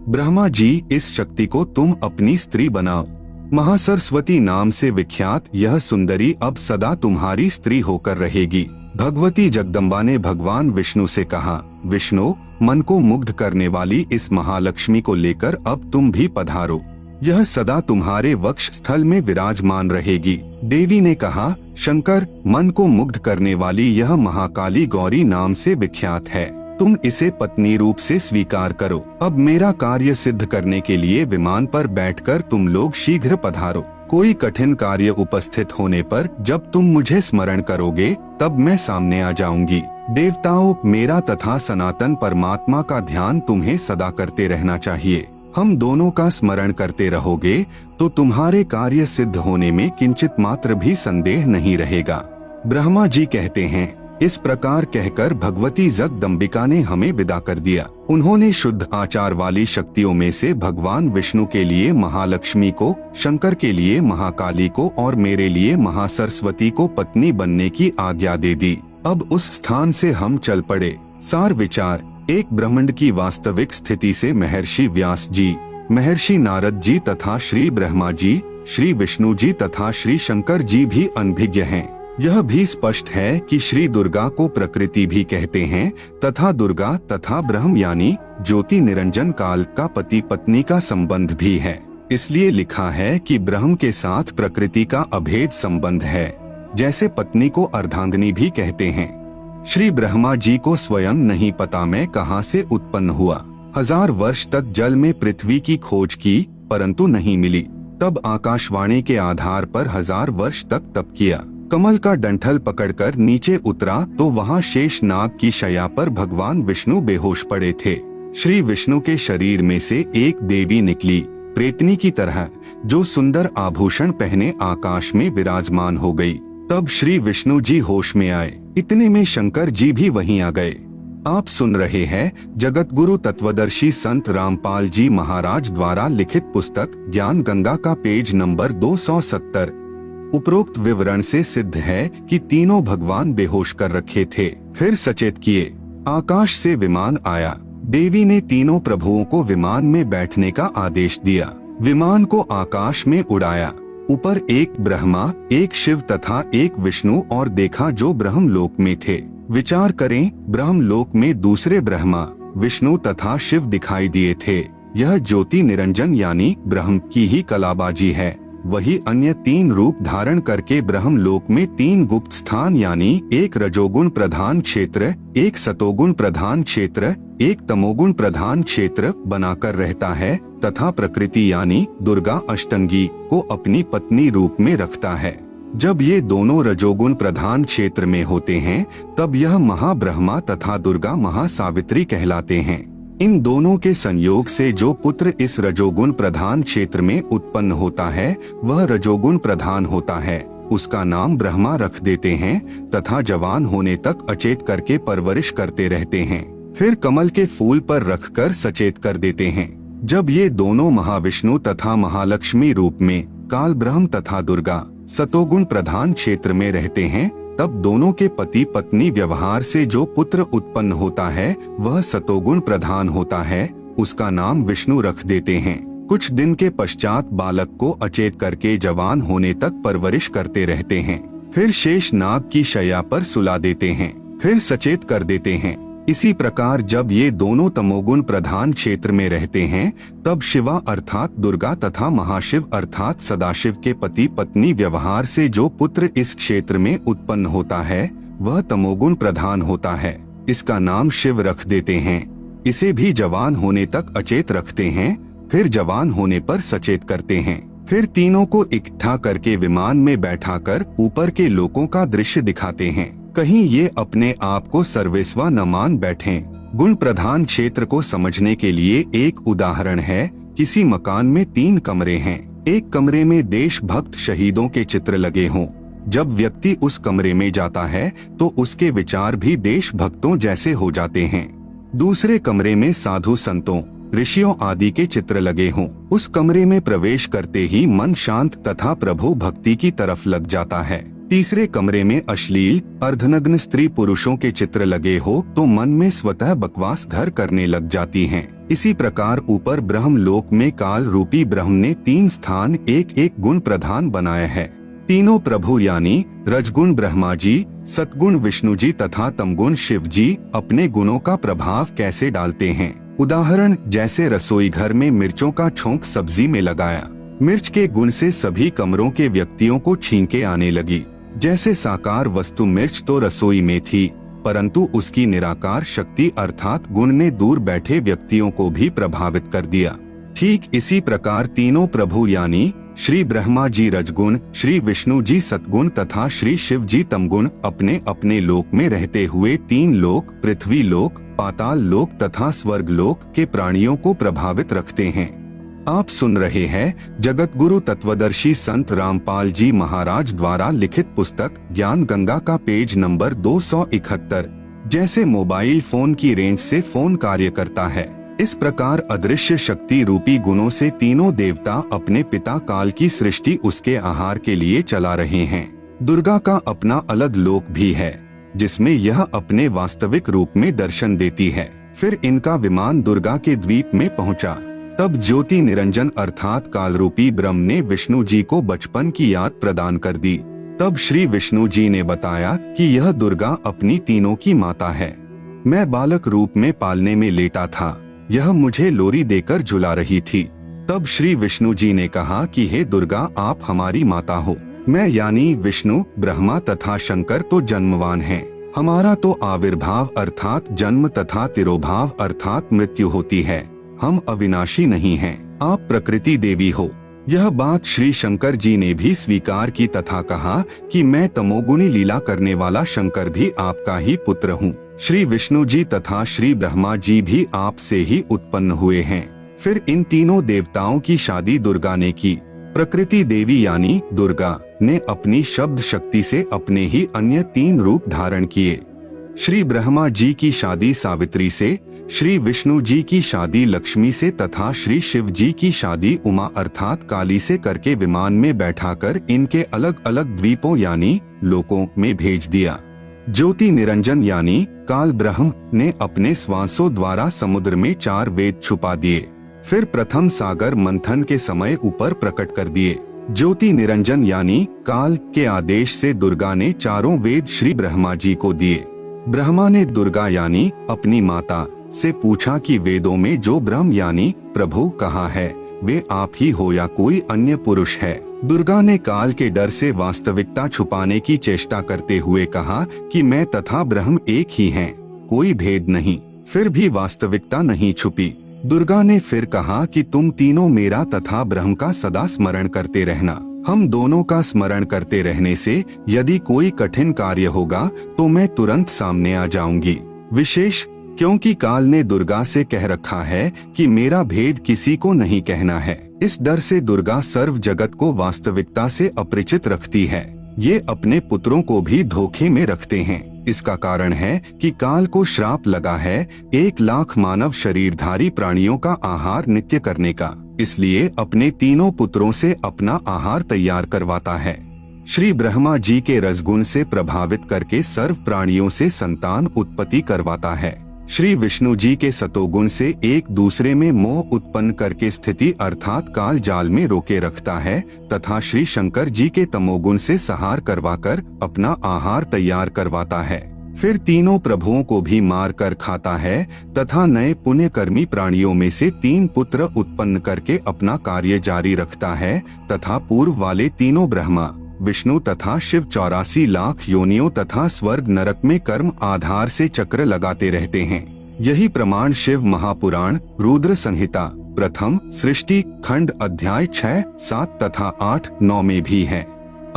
ब्रह्मा जी, इस शक्ति को तुम अपनी स्त्री बनाओ। महासरस्वती नाम से विख्यात यह सुंदरी अब सदा तुम्हारी स्त्री होकर रहेगी। भगवती जगदम्बा ने भगवान विष्णु से कहा, विष्णु, मन को मुग्ध करने वाली इस महालक्ष्मी को लेकर अब तुम भी पधारो। यह सदा तुम्हारे वक्ष स्थल में विराजमान रहेगी। देवी ने कहा, शंकर, मन को मुग्ध करने वाली यह महाकाली गौरी नाम से विख्यात है, तुम इसे पत्नी रूप से स्वीकार करो। अब मेरा कार्य सिद्ध करने के लिए विमान पर बैठकर तुम लोग शीघ्र पधारो। कोई कठिन कार्य उपस्थित होने पर जब तुम मुझे स्मरण करोगे तब मैं सामने आ जाऊंगी। देवताओं, मेरा तथा सनातन परमात्मा का ध्यान तुम्हें सदा करते रहना चाहिए। हम दोनों का स्मरण करते रहोगे तो तुम्हारे कार्य सिद्ध होने में किंचित मात्र भी संदेह नहीं रहेगा। ब्रह्मा जी कहते हैं, इस प्रकार कहकर भगवती जगदम्बिका ने हमें विदा कर दिया। उन्होंने शुद्ध आचार वाली शक्तियों में से भगवान विष्णु के लिए महालक्ष्मी को, शंकर के लिए महाकाली को और मेरे लिए महासरस्वती को पत्नी बनने की आज्ञा दे दी। अब उस स्थान से हम चल पड़े। सार विचार, एक ब्रह्मांड की वास्तविक स्थिति से महर्षि व्यास जी, महर्षि नारद जी तथा श्री ब्रह्मा जी, श्री विष्णु जी तथा श्री शंकर जी भी अनभिज्ञ हैं। यह भी स्पष्ट है कि श्री दुर्गा को प्रकृति भी कहते हैं तथा दुर्गा तथा ब्रह्म यानी ज्योति निरंजन काल का पति पत्नी का संबंध भी है। इसलिए लिखा है कि ब्रह्म के साथ प्रकृति का अभेद संबंध है, जैसे पत्नी को अर्धांगिनी भी कहते हैं। श्री ब्रह्मा जी को स्वयं नहीं पता मैं कहां से उत्पन्न हुआ। 1000 वर्ष तक जल में पृथ्वी की खोज की परंतु नहीं मिली। तब आकाशवाणी के आधार पर 1000 वर्ष तक तप किया। कमल का डंठल पकड़कर नीचे उतरा तो वहां शेष नाग की शैया पर भगवान विष्णु बेहोश पड़े थे। श्री विष्णु के शरीर में से एक देवी निकली, प्रेतनी की तरह, जो सुंदर आभूषण पहने आकाश में विराजमान हो गई। तब श्री विष्णु जी होश में आए। इतने में शंकर जी भी वहीं आ गए। आप सुन रहे हैं जगत गुरु तत्वदर्शी संत रामपाल जी महाराज द्वारा लिखित पुस्तक ज्ञान गंगा का पेज नंबर 270। उपरोक्त विवरण से सिद्ध है कि तीनों भगवान बेहोश कर रखे थे, फिर सचेत किए। आकाश से विमान आया। देवी ने तीनों प्रभुओं को विमान में बैठने का आदेश दिया। विमान को आकाश में उड़ाया। ऊपर एक ब्रह्मा, एक शिव तथा एक विष्णु और देखा जो ब्रह्मलोक में थे। विचार करें, ब्रह्मलोक में दूसरे ब्रह्मा, विष्णु तथा शिव दिखाई दिए थे। यह ज्योति निरंजन यानी ब्रह्म की ही कलाबाजी है। वही अन्य 3 रूप धारण करके ब्रह्मलोक में 3 गुप्त स्थान यानी एक रजोगुण प्रधान क्षेत्र, एक सतोगुण प्रधान क्षेत्र, एक तमोगुण प्रधान क्षेत्र बनाकर रहता है तथा प्रकृति यानी दुर्गा अष्टंगी को अपनी पत्नी रूप में रखता है। जब ये दोनों रजोगुण प्रधान क्षेत्र में होते हैं तब यह महाब्रह्मा तथा दुर्गा महासावित्री कहलाते हैं। इन दोनों के संयोग से जो पुत्र इस रजोगुण प्रधान क्षेत्र में उत्पन्न होता है वह रजोगुण प्रधान होता है। उसका नाम ब्रह्मा रख देते हैं तथा जवान होने तक अचेत करके परवरिश करते रहते हैं। फिर कमल के फूल पर रखकर सचेत कर देते हैं। जब ये दोनों महाविष्णु तथा महालक्ष्मी रूप में काल ब्रह्म तथा दुर्गा सतोगुण प्रधान क्षेत्र में रहते हैं तब दोनों के पति पत्नी व्यवहार से जो पुत्र उत्पन्न होता है वह सतोगुण प्रधान होता है। उसका नाम विष्णु रख देते हैं। कुछ दिन के पश्चात बालक को अचेत करके जवान होने तक परवरिश करते रहते हैं। फिर शेष नाग की शैया पर सुला देते हैं, फिर सचेत कर देते हैं। इसी प्रकार जब ये दोनों तमोगुण प्रधान क्षेत्र में रहते हैं तब शिवा अर्थात दुर्गा तथा महाशिव अर्थात सदाशिव के पति पत्नी व्यवहार से जो पुत्र इस क्षेत्र में उत्पन्न होता है वह तमोगुण प्रधान होता है। इसका नाम शिव रख देते हैं। इसे भी जवान होने तक अचेत रखते हैं, फिर जवान होने पर सचेत करते हैं। फिर तीनों को इकट्ठा करके विमान में बैठाकर ऊपर के लोकों का दृश्य दिखाते हैं। कहीं ये अपने आप को सर्वेस्वा न मान बैठें। गुण प्रधान क्षेत्र को समझने के लिए एक उदाहरण है। किसी मकान में 3 कमरे हैं। एक कमरे में देशभक्त शहीदों के चित्र लगे हों। जब व्यक्ति उस कमरे में जाता है तो उसके विचार भी देशभक्तों जैसे हो जाते हैं। दूसरे कमरे में साधु संतों ऋषियों आदि के चित्र लगे हों। उस कमरे में प्रवेश करते ही मन शांत तथा प्रभु भक्ति की तरफ लग जाता है। तीसरे कमरे में अश्लील अर्धनग्न स्त्री पुरुषों के चित्र लगे हो तो मन में स्वतः बकवास घर करने लग जाती हैं। इसी प्रकार ऊपर ब्रह्म लोक में काल रूपी ब्रह्म ने 3 स्थान एक एक गुण प्रधान बनाया है। तीनों प्रभु यानी रजगुण ब्रह्मा जी, सतगुण विष्णु जी तथा तमगुण शिव जी अपने गुणों का प्रभाव कैसे डालते हैं। उदाहरण जैसे रसोई घर में मिर्चों का छोंक सब्जी में लगाया, मिर्च के गुण से सभी कमरों के व्यक्तियों को छींके आने लगी। जैसे साकार वस्तु मिर्च तो रसोई में थी, परंतु उसकी निराकार शक्ति अर्थात गुण ने दूर बैठे व्यक्तियों को भी प्रभावित कर दिया। ठीक इसी प्रकार तीनों प्रभु यानी श्री ब्रह्मा जी रजगुण, श्री विष्णु जी सतगुण तथा श्री शिव जी तमगुण अपने अपने लोक में रहते हुए 3 लोक पृथ्वी लोक, पाताल लोक तथा स्वर्ग लोक के प्राणियों को प्रभावित रखते हैं। आप सुन रहे हैं जगत गुरु तत्वदर्शी संत रामपाल जी महाराज द्वारा लिखित पुस्तक ज्ञान गंगा का पेज नंबर 271। जैसे मोबाइल फोन की रेंज से फोन कार्य करता है, इस प्रकार अदृश्य शक्ति रूपी गुणों से तीनों देवता अपने पिता काल की सृष्टि उसके आहार के लिए चला रहे हैं। दुर्गा का अपना अलग लोक भी है, जिसमें यह अपने वास्तविक रूप में दर्शन देती है। फिर इनका विमान दुर्गा के द्वीप में पहुंचा। तब ज्योति निरंजन अर्थात काल रूपी ब्रह्म ने विष्णु जी को बचपन की याद प्रदान कर दी। तब श्री विष्णु जी ने बताया कि यह दुर्गा अपनी तीनों की माता है। मैं बालक रूप में पालने में लेटा था, यह मुझे लोरी देकर झुला रही थी। तब श्री विष्णु जी ने कहा कि हे दुर्गा, आप हमारी माता हो। मैं यानी विष्णु, ब्रह्मा तथा शंकर तो जन्मवान हैं। हमारा तो आविर्भाव अर्थात जन्म तथा तिरोभाव अर्थात मृत्यु होती है। हम अविनाशी नहीं हैं, आप प्रकृति देवी हो। यह बात श्री शंकर जी ने भी स्वीकार की तथा कहा कि मैं तमोगुणी लीला करने वाला शंकर भी आपका ही पुत्र हूँ। श्री विष्णु जी तथा श्री ब्रह्मा जी भी आपसे ही उत्पन्न हुए हैं। फिर इन तीनों देवताओं की शादी दुर्गा ने की। प्रकृति देवी यानी दुर्गा ने अपनी शब्द शक्ति से अपने ही अन्य 3 रूप धारण किए। श्री ब्रह्मा जी की शादी सावित्री से, श्री विष्णु जी की शादी लक्ष्मी से तथा श्री शिव जी की शादी उमा अर्थात काली से करके विमान में बैठाकर इनके अलग अलग द्वीपों यानी लोकों में भेज दिया। ज्योति निरंजन यानी काल ब्रह्म ने अपने श्वासों द्वारा समुद्र में 4 वेद छुपा दिए। फिर प्रथम सागर मंथन के समय ऊपर प्रकट कर दिए। ज्योति निरंजन यानी काल के आदेश से दुर्गा ने 4 वेद श्री ब्रह्मा जी को दिए। ब्रह्मा ने दुर्गा यानी अपनी माता से पूछा कि वेदों में जो ब्रह्म यानी प्रभु कहा है, वे आप ही हो या कोई अन्य पुरुष है। दुर्गा ने काल के डर से वास्तविकता छुपाने की चेष्टा करते हुए कहा कि मैं तथा ब्रह्म एक ही हैं, कोई भेद नहीं। फिर भी वास्तविकता नहीं छुपी। दुर्गा ने फिर कहा कि तुम तीनों मेरा तथा ब्रह्म का सदा स्मरण करते रहना। हम दोनों का स्मरण करते रहने से यदि कोई कठिन कार्य होगा तो मैं तुरंत सामने आ जाऊंगी। विशेष क्योंकि काल ने दुर्गा से कह रखा है कि मेरा भेद किसी को नहीं कहना है। इस डर से दुर्गा सर्व जगत को वास्तविकता से अपरिचित रखती है। ये अपने पुत्रों को भी धोखे में रखते हैं। इसका कारण है कि काल को श्राप लगा है 1 लाख मानव शरीरधारी प्राणियों का आहार नित्य करने का। इसलिए अपने तीनों पुत्रों से अपना आहार तैयार करवाता है। श्री ब्रह्मा जी के रजगुण से प्रभावित करके सर्व प्राणियों से संतान उत्पत्ति करवाता है। श्री विष्णु जी के सतोगुण से एक दूसरे में मोह उत्पन्न करके स्थिति अर्थात काल जाल में रोके रखता है तथा श्री शंकर जी के तमोगुण से सहार करवाकर अपना आहार तैयार करवाता है। फिर तीनों प्रभुओं को भी मार कर खाता है तथा नए पुण्यकर्मी प्राणियों में से 3 पुत्र उत्पन्न करके अपना कार्य जारी रखता है तथा पूर्व वाले तीनों ब्रह्मा, विष्णु तथा शिव 84 लाख योनियों तथा स्वर्ग नरक में कर्म आधार से चक्र लगाते रहते हैं। यही प्रमाण शिव महापुराण रुद्र संहिता प्रथम सृष्टि खंड अध्याय 6, 7 तथा 8, 9 में भी है।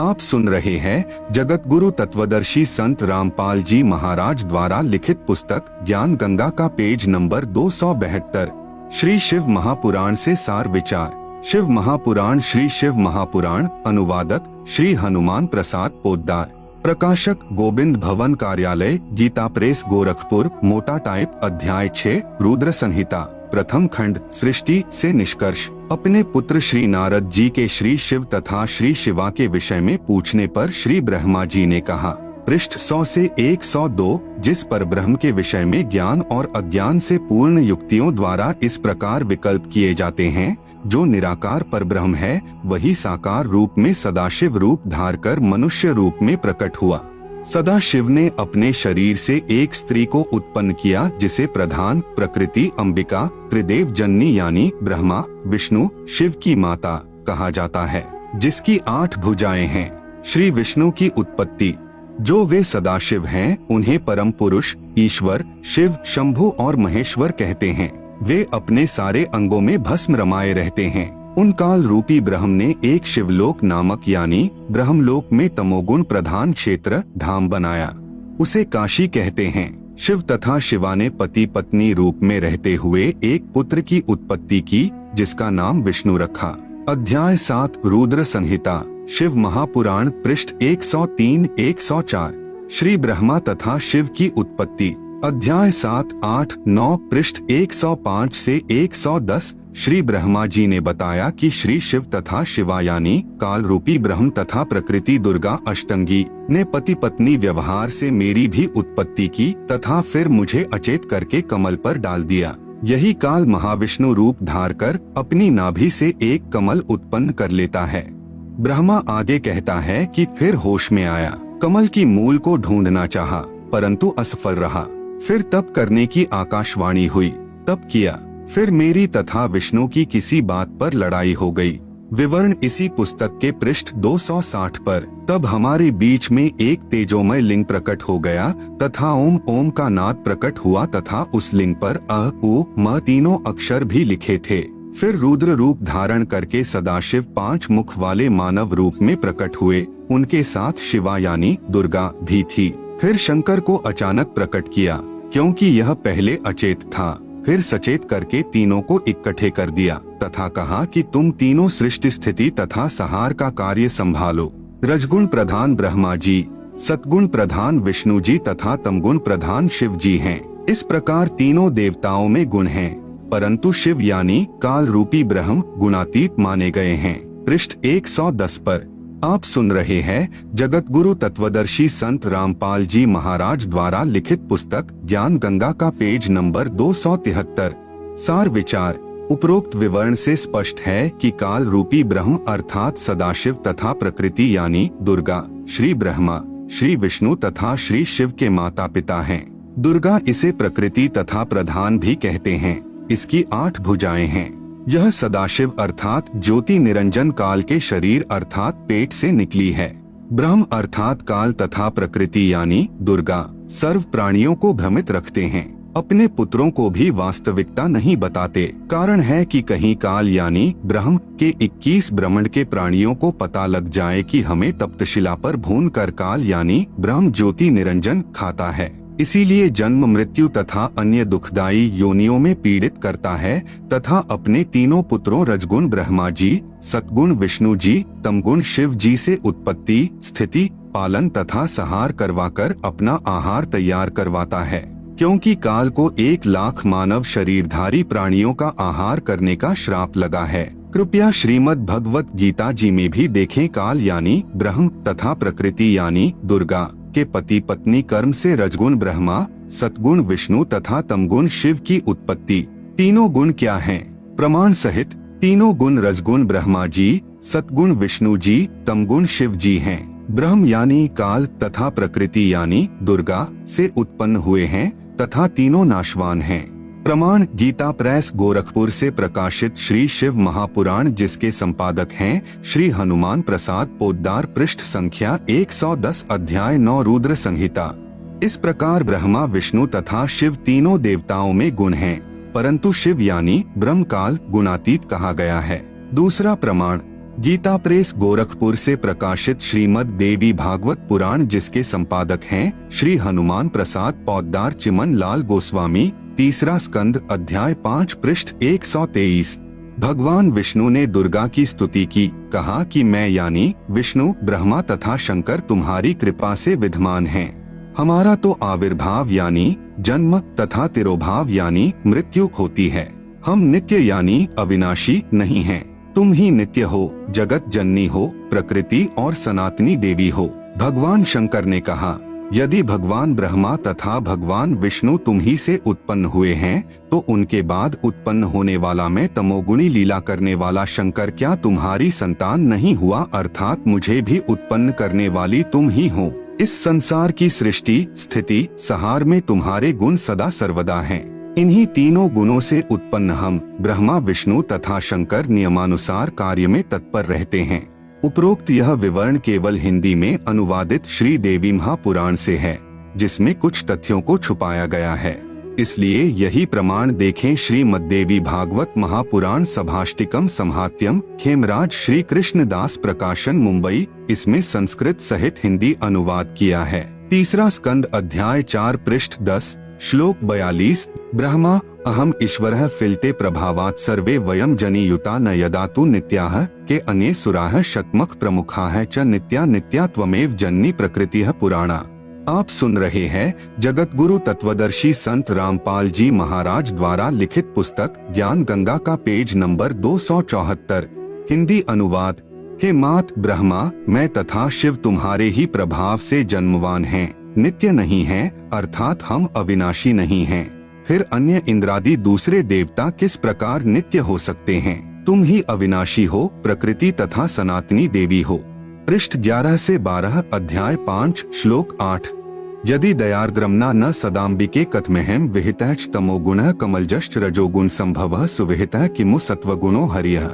आप सुन रहे हैं जगत गुरु तत्वदर्शी संत रामपाल जी महाराज द्वारा लिखित पुस्तक ज्ञान गंगा का पेज नंबर 272 श्री शिव महापुराण से सार विचार। शिव महापुराण श्री शिव महापुराण। अनुवादक श्री हनुमान प्रसाद पोद्दार। प्रकाशक गोविंद भवन कार्यालय, गीता प्रेस गोरखपुर। मोटा टाइप अध्याय 6 रुद्र संहिता। प्रथम खंड सृष्टि से निष्कर्ष। अपने पुत्र श्री नारद जी के श्री शिव तथा श्री शिवा के विषय में पूछने पर श्री ब्रह्मा जी ने कहा, पृष्ठ 100 से 102, जिस पर ब्रह्म के विषय में ज्ञान और अज्ञान से पूर्ण युक्तियों द्वारा इस प्रकार विकल्प किए जाते हैं, जो निराकार परब्रह्म है वही साकार रूप में सदाशिव रूप धारकर मनुष्य रूप में प्रकट हुआ। सदाशिव ने अपने शरीर से एक स्त्री को उत्पन्न किया जिसे प्रधान प्रकृति अंबिका त्रिदेव जननी यानी ब्रह्मा विष्णु शिव की माता कहा जाता है, जिसकी 8 भुजाएं हैं। श्री विष्णु की उत्पत्ति। जो वे सदाशिव हैं उन्हें परम पुरुष ईश्वर शिव शंभु और महेश्वर कहते हैं। वे अपने सारे अंगों में भस्म रमाए रहते हैं। उन काल रूपी ब्रह्म ने एक शिवलोक नामक यानी ब्रह्मलोक में तमोगुण प्रधान क्षेत्र धाम बनाया, उसे काशी कहते हैं। शिव तथा शिवा ने पति पत्नी रूप में रहते हुए एक पुत्र की उत्पत्ति की जिसका नाम विष्णु रखा। अध्याय 7 रुद्र संहिता शिव महापुराण पृष्ठ 103-104। श्री ब्रह्मा तथा शिव की उत्पत्ति। अध्याय 7, 8, 9 पृष्ठ 105 से 110। श्री ब्रह्मा जी ने बताया कि श्री शिव तथा शिवा यानी काल रूपी ब्रह्म तथा प्रकृति दुर्गा अष्टंगी ने पति पत्नी व्यवहार से मेरी भी उत्पत्ति की तथा फिर मुझे अचेत करके कमल पर डाल दिया। यही काल महाविष्णु रूप धारकर अपनी नाभि से एक कमल उत्पन्न कर लेता है। ब्रह्मा आगे कहता है कि फिर होश में आया, कमल की मूल को ढूंढना चाहा परंतु असफल रहा। फिर तप करने की आकाशवाणी हुई, तप किया। फिर मेरी तथा विष्णु की किसी बात पर लड़ाई हो गई। विवरण इसी पुस्तक के पृष्ठ 260 पर। तब हमारे बीच में एक तेजोमय लिंग प्रकट हो गया तथा ओम ओम का नाद प्रकट हुआ तथा उस लिंग पर अ उ म तीनों अक्षर भी लिखे थे। फिर रुद्र रूप धारण करके सदाशिव 5 मुख वाले मानव रूप में प्रकट हुए। उनके साथ शिवा यानी दुर्गा भी थी। फिर शंकर को अचानक प्रकट किया क्योंकि यह पहले अचेत था। फिर सचेत करके तीनों को इकट्ठे कर दिया तथा कहा कि तुम तीनों सृष्टि स्थिति तथा संहार का कार्य संभालो। रजगुण प्रधान ब्रह्मा जी, सतगुण प्रधान विष्णु जी तथा तमगुण प्रधान शिव जी हैं। इस प्रकार तीनों देवताओं में गुण हैं, परंतु शिव यानी काल रूपी ब्रह्म गुणातीत माने गए हैं। पृष्ठ 110 पर। आप सुन रहे हैं जगत गुरु तत्वदर्शी संत रामपाल जी महाराज द्वारा लिखित पुस्तक ज्ञान गंगा का पेज नंबर 273। सार विचार। उपरोक्त विवरण से स्पष्ट है कि काल रूपी ब्रह्म अर्थात सदाशिव तथा प्रकृति यानी दुर्गा श्री ब्रह्मा श्री विष्णु तथा श्री शिव के माता पिता हैं। दुर्गा इसे प्रकृति तथा प्रधान भी कहते हैं। इसकी 8 भुजाएं हैं। यह सदाशिव अर्थात ज्योति निरंजन काल के शरीर अर्थात पेट से निकली है। ब्रह्म अर्थात काल तथा प्रकृति यानी दुर्गा सर्व प्राणियों को भ्रमित रखते हैं। अपने पुत्रों को भी वास्तविकता नहीं बताते। कारण है कि कहीं काल यानी ब्रह्म के 21 ब्रह्मांड के प्राणियों को पता लग जाए कि हमें तप्तशिला पर भून कर काल यानी ब्रह्म ज्योति निरंजन खाता है। इसीलिए जन्म मृत्यु तथा अन्य दुखदायी योनियों में पीड़ित करता है तथा अपने तीनों पुत्रों रजगुण ब्रह्मा जी, सतगुण विष्णु जी, तमगुण शिव जी से उत्पत्ति स्थिति पालन तथा संहार करवाकर अपना आहार तैयार करवाता है। क्योंकि काल को 1 लाख मानव शरीरधारी प्राणियों का आहार करने का श्राप लगा है। कृपया श्रीमद् भगवत गीता जी में भी देखें काल यानी ब्रह्म तथा प्रकृति यानी दुर्गा के पति पत्नी कर्म से रजगुण ब्रह्मा सतगुण विष्णु तथा तमगुण शिव की उत्पत्ति। तीनों गुण क्या हैं? प्रमाण सहित तीनों गुण रजगुण ब्रह्मा जी, सतगुण विष्णु जी, तमगुण शिव जी हैं। ब्रह्म यानी काल तथा प्रकृति यानी दुर्गा से उत्पन्न हुए हैं तथा तीनों नाशवान हैं। प्रमाण गीता प्रेस गोरखपुर से प्रकाशित श्री शिव महापुराण जिसके संपादक हैं श्री हनुमान प्रसाद पोद्दार। पृष्ठ संख्या 110 अध्याय 9 रुद्र संहिता। इस प्रकार ब्रह्मा विष्णु तथा शिव तीनों देवताओं में गुण हैं, परंतु शिव यानी ब्रह्म काल गुणातीत कहा गया है। दूसरा प्रमाण गीता प्रेस गोरखपुर से प्रकाशित श्रीमद् देवी भागवत पुराण जिसके संपादक हैं श्री हनुमान प्रसाद पोद्दार चिमन लाल गोस्वामी। तीसरा स्कंद अध्याय 5 पृष्ठ 123। भगवान विष्णु ने दुर्गा की स्तुति की, कहा कि मैं यानी विष्णु ब्रह्मा तथा शंकर तुम्हारी कृपा से विद्यमान हैं। हमारा तो आविर्भाव यानी जन्म तथा तिरोभाव यानी मृत्यु होती है। हम नित्य यानी अविनाशी नहीं हैं। तुम ही नित्य हो, जगत जननी हो, प्रकृति और सनातनी देवी हो। भगवान शंकर ने कहा, यदि भगवान ब्रह्मा तथा भगवान विष्णु तुम ही से उत्पन्न हुए हैं, तो उनके बाद उत्पन्न होने वाला मैं तमोगुणी लीला करने वाला शंकर क्या तुम्हारी संतान नहीं हुआ, अर्थात मुझे भी उत्पन्न करने वाली तुम ही हो। इस संसार की सृष्टि, स्थिति, संहार में तुम्हारे गुण सदा सर्वदा हैं। इन्हीं तीनों गुणों से उत्पन्न हम ब्रह्मा, विष्णु तथा शंकर नियमानुसार कार्य में तत्पर रहते हैं। उपरोक्त यह विवरण केवल हिंदी में अनुवादित श्री देवी महापुराण से है, जिसमें कुछ तथ्यों को छुपाया गया है। इसलिए यही प्रमाण देखें श्रीमद्देवी भागवत महापुराण सभाष्टिकम संहात्यम, खेमराज श्री कृष्णदास प्रकाशन, मुंबई। इसमें संस्कृत सहित हिंदी अनुवाद किया है। तीसरा स्कंद अध्याय 4 पृष्ठ 10 श्लोक 42। ब्रह्मा अहम ईश्वरः फिलते प्रभावात् सर्वे वयम जनियुता न यदा तु नित्याः के अन्ये सुराः शतमख प्रमुखाः च नित्या नित्या त्वमेव जननी प्रकृतिः पुराणा। आप सुन रहे हैं जगत गुरु तत्वदर्शी संत रामपाल जी महाराज द्वारा लिखित पुस्तक ज्ञान गंगा का पेज नंबर 274, हिंदी अनुवाद। हे मात ब्रह्मा, मैं तथा शिव तुम्हारे ही प्रभाव से जन्मवान हैं, नित्य नहीं हैं, अर्थात हम अविनाशी नहीं हैं। फिर अन्य इंद्रादि दूसरे देवता किस प्रकार नित्य हो सकते हैं? तुम ही अविनाशी हो, प्रकृति तथा सनातनी देवी हो। पृष्ठ 11 से 12 अध्याय 5 श्लोक 8। यदि दयार्द्रम्ना न सदाम्बिके कथमेहम विहितः तमोगुणः कमलजश्च रजोगुण संभवः सुविहितः किमु सत्वगुणो हरियः।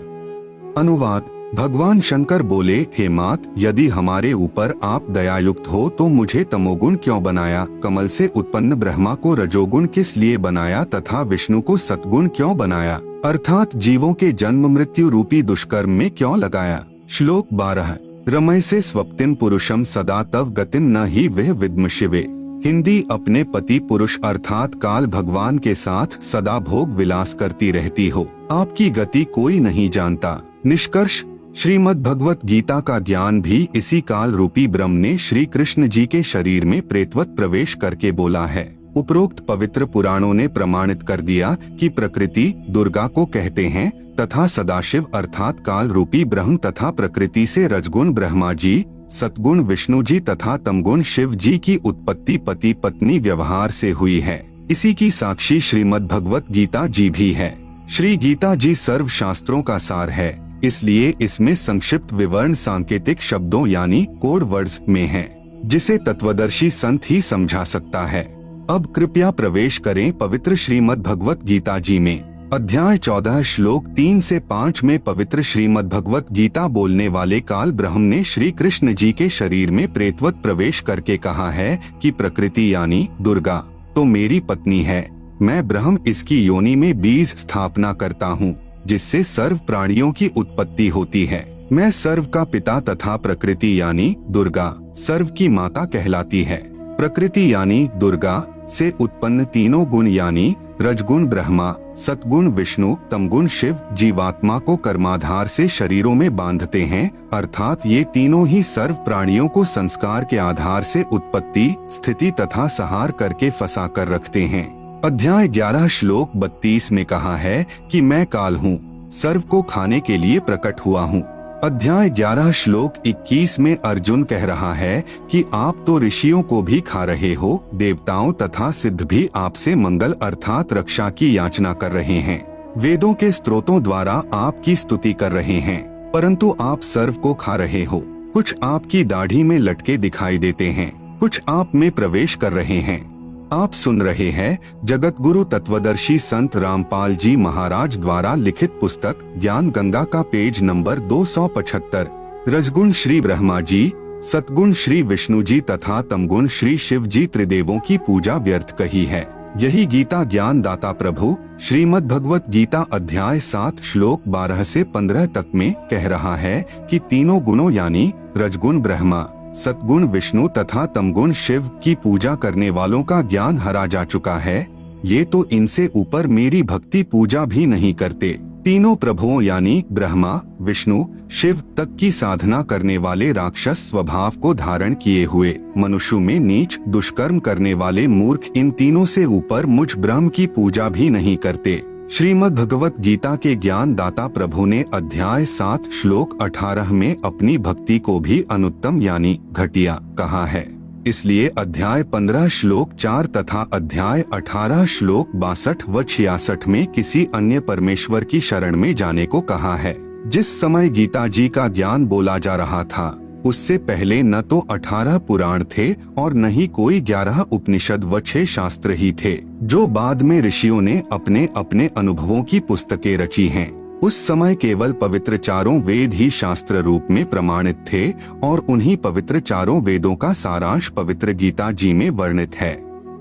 अनुवाद। भगवान शंकर बोले, हे मात, यदि हमारे ऊपर आप दयायुक्त हो तो मुझे तमोगुण क्यों बनाया? कमल से उत्पन्न ब्रह्मा को रजोगुण किस लिए बनाया तथा विष्णु को सतगुण क्यों बनाया, अर्थात जीवों के जन्म मृत्यु रूपी दुष्कर्म में क्यों लगाया? श्लोक 12। रमय से स्वप्तिम पुरुषम सदा तव गतिम न ही वह विद्म शिवे। हिंदी। अपने पति पुरुष अर्थात काल भगवान के साथ सदा भोग विलास करती रहती हो, आपकी गति कोई नहीं जानता। निष्कर्ष, श्रीमद् भगवत गीता का ज्ञान भी इसी काल रूपी ब्रह्म ने श्री कृष्ण जी के शरीर में प्रेतवत प्रवेश करके बोला है। उपरोक्त पवित्र पुराणों ने प्रमाणित कर दिया कि प्रकृति दुर्गा को कहते हैं तथा सदाशिव अर्थात काल रूपी ब्रह्म तथा प्रकृति से रजगुण ब्रह्मा जी, सतगुण विष्णु जी तथा तमगुण शिव जी की उत्पत्ति पति पत्नी व्यवहार से हुई है। इसी की साक्षी श्रीमद् भगवत गीता जी भी है। श्री गीता जी सर्व शास्त्रों का सार है, इसलिए इसमें संक्षिप्त विवरण सांकेतिक शब्दों यानी कोड वर्ड्स में है, जिसे तत्वदर्शी संत ही समझा सकता है। अब कृपया प्रवेश करें पवित्र श्रीमद् भगवत गीता जी में। अध्याय 14 श्लोक 3 से 5 में पवित्र श्रीमद् भगवत गीता बोलने वाले काल ब्रह्म ने श्री कृष्ण जी के शरीर में प्रेतवत प्रवेश करके कहा है कि प्रकृति यानी दुर्गा तो मेरी पत्नी है, मैं ब्रह्म इसकी योनि में बीज स्थापना करता हूँ, जिससे सर्व प्राणियों की उत्पत्ति होती है। मैं सर्व का पिता तथा प्रकृति यानी दुर्गा सर्व की माता कहलाती है। प्रकृति यानी दुर्गा से उत्पन्न तीनों गुण यानी रजगुण ब्रह्मा, सतगुण विष्णु, तमगुण शिव जीवात्मा को कर्माधार से शरीरों में बांधते हैं, अर्थात ये तीनों ही सर्व प्राणियों को संस्कार के आधार से उत्पत्ति, स्थिति तथा संहार करके फंसा कर रखते हैं। अध्याय 11 श्लोक 32 में कहा है कि मैं काल हूँ, सर्व को खाने के लिए प्रकट हुआ हूँ। अध्याय 11 श्लोक 21 में अर्जुन कह रहा है कि आप तो ऋषियों को भी खा रहे हो, देवताओं तथा सिद्ध भी आपसे मंगल अर्थात रक्षा की याचना कर रहे हैं। वेदों के स्त्रोतों द्वारा आपकी स्तुति कर रहे हैं, परंतु आप सर्व को खा रहे हो। कुछ आपकी दाढ़ी में लटके दिखाई देते हैं, कुछ आप में प्रवेश कर रहे हैं। आप सुन रहे हैं जगत गुरु तत्वदर्शी संत रामपाल जी महाराज द्वारा लिखित पुस्तक ज्ञान गंगा का पेज नंबर 275। रजगुण श्री ब्रह्मा जी, सतगुण श्री विष्णु जी तथा तमगुण श्री शिव जी त्रिदेवों की पूजा व्यर्थ कही है। यही गीता ज्ञान दाता प्रभु श्रीमद् भगवत गीता अध्याय 7 श्लोक 12 से 15 तक में कह रहा है कि तीनों गुणों यानी रजगुण ब्रह्मा, सतगुण विष्णु तथा तमगुण शिव की पूजा करने वालों का ज्ञान हरा जा चुका है। ये तो इनसे ऊपर मेरी भक्ति पूजा भी नहीं करते। तीनों प्रभुओं यानी ब्रह्मा, विष्णु, शिव तक की साधना करने वाले राक्षस स्वभाव को धारण किए हुए मनुष्यों में नीच दुष्कर्म करने वाले मूर्ख इन तीनों से ऊपर मुझ ब्रह्म की पूजा भी नहीं करते। श्रीमद् भगवत गीता के ज्ञान दाता प्रभु ने अध्याय 7 श्लोक 18 में अपनी भक्ति को भी अनुत्तम यानी घटिया कहा है। इसलिए अध्याय 15 श्लोक 4 तथा अध्याय 18 श्लोक 62 व 66 में किसी अन्य परमेश्वर की शरण में जाने को कहा है। जिस समय गीता जी का ज्ञान बोला जा रहा था उससे पहले न तो 18 पुराण थे और न ही कोई 11 उपनिषद व 6 शास्त्र ही थे, जो बाद में ऋषियों ने अपने अपने अनुभवों की पुस्तकें रची हैं। उस समय केवल पवित्र चारों वेद ही शास्त्र रूप में प्रमाणित थे और उन्हीं पवित्र चारों वेदों का सारांश पवित्र गीता जी में वर्णित है।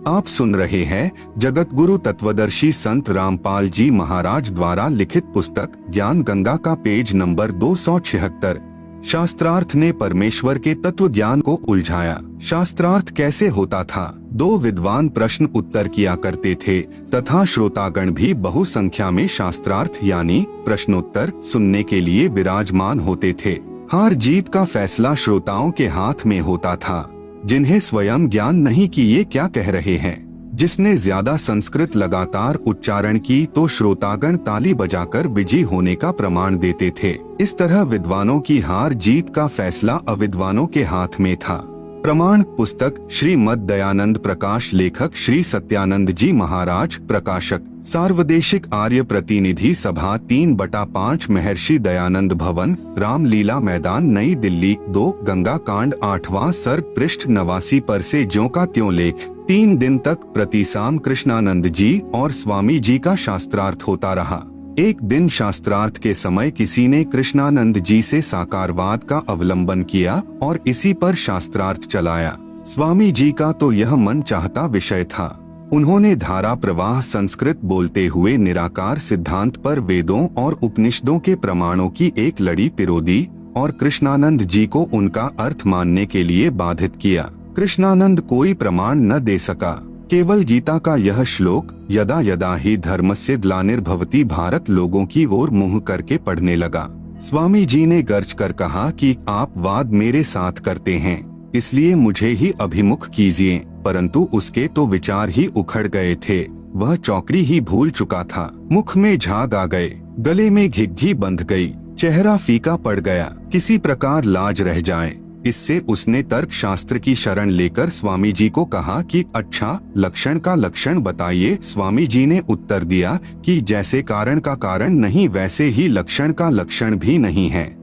आप सुन रहे हैं जगत गुरु तत्वदर्शी संत रामपाल जी महाराज द्वारा लिखित पुस्तक ज्ञान गंगा का पेज नंबर 276। शास्त्रार्थ ने परमेश्वर के तत्व ज्ञान को उलझाया। शास्त्रार्थ कैसे होता था? 2 विद्वान प्रश्न उत्तर किया करते थे तथा श्रोतागण भी बहुसंख्या में शास्त्रार्थ यानी प्रश्नोत्तर सुनने के लिए विराजमान होते थे। हार जीत का फैसला श्रोताओं के हाथ में होता था, जिन्हें स्वयं ज्ञान नहीं कि ये क्या कह रहे हैं। जिसने ज्यादा संस्कृत लगातार उच्चारण की तो श्रोतागण ताली बजाकर विजयी होने का प्रमाण देते थे। इस तरह विद्वानों की हार जीत का फैसला अविद्वानों के हाथ में था। प्रमाण पुस्तक श्रीमद् दयानंद प्रकाश, लेखक श्री सत्यानंद जी महाराज, प्रकाशक सार्वदेशिक आर्य प्रतिनिधि सभा 3/5 महर्षि दयानंद भवन, रामलीला मैदान, नई दिल्ली 2। गंगा कांड 8वां सर्ग, पृष्ठ 89 पर से ज्यों का त्यों लेख। 3 दिन तक प्रतिसाम कृष्णानंद जी और स्वामी जी का शास्त्रार्थ होता रहा। एक दिन शास्त्रार्थ के समय किसी ने कृष्णानंद जी से साकारवाद का अवलंबन किया और इसी पर शास्त्रार्थ चलाया। स्वामी जी का तो यह मन चाहता विषय था। उन्होंने धारा प्रवाह संस्कृत बोलते हुए निराकार सिद्धांत पर वेदों और उपनिषदों के प्रमाणों की एक लड़ी पिरो दी और कृष्णानंद जी को उनका अर्थ मानने के लिए बाधित किया। कृष्णानंद कोई प्रमाण न दे सका। केवल गीता का यह श्लोक यदा यदा ही धर्मस्य ग्लानिर्भवति भारत लोगों की ओर मुंह करके पढ़ने लगा। स्वामी जी ने गर्ज कर कहा कि आप वाद मेरे साथ करते हैं, इसलिए मुझे ही अभिमुख कीजिए। परंतु उसके तो विचार ही उखड़ गए थे। वह चौकड़ी ही भूल चुका था। मुख में झाग आ गए, गले में घिघी बंध गई, चेहरा फीका पड़ गया। किसी प्रकार लाज रह जाए, इससे उसने तर्क शास्त्र की शरण लेकर स्वामी जी को कहा कि अच्छा, लक्षण का लक्षण बताइए। स्वामी जी ने उत्तर दिया कि जैसे कारण का कारण नहीं वैसे ही लक्षण का लक्षण भी नहीं है।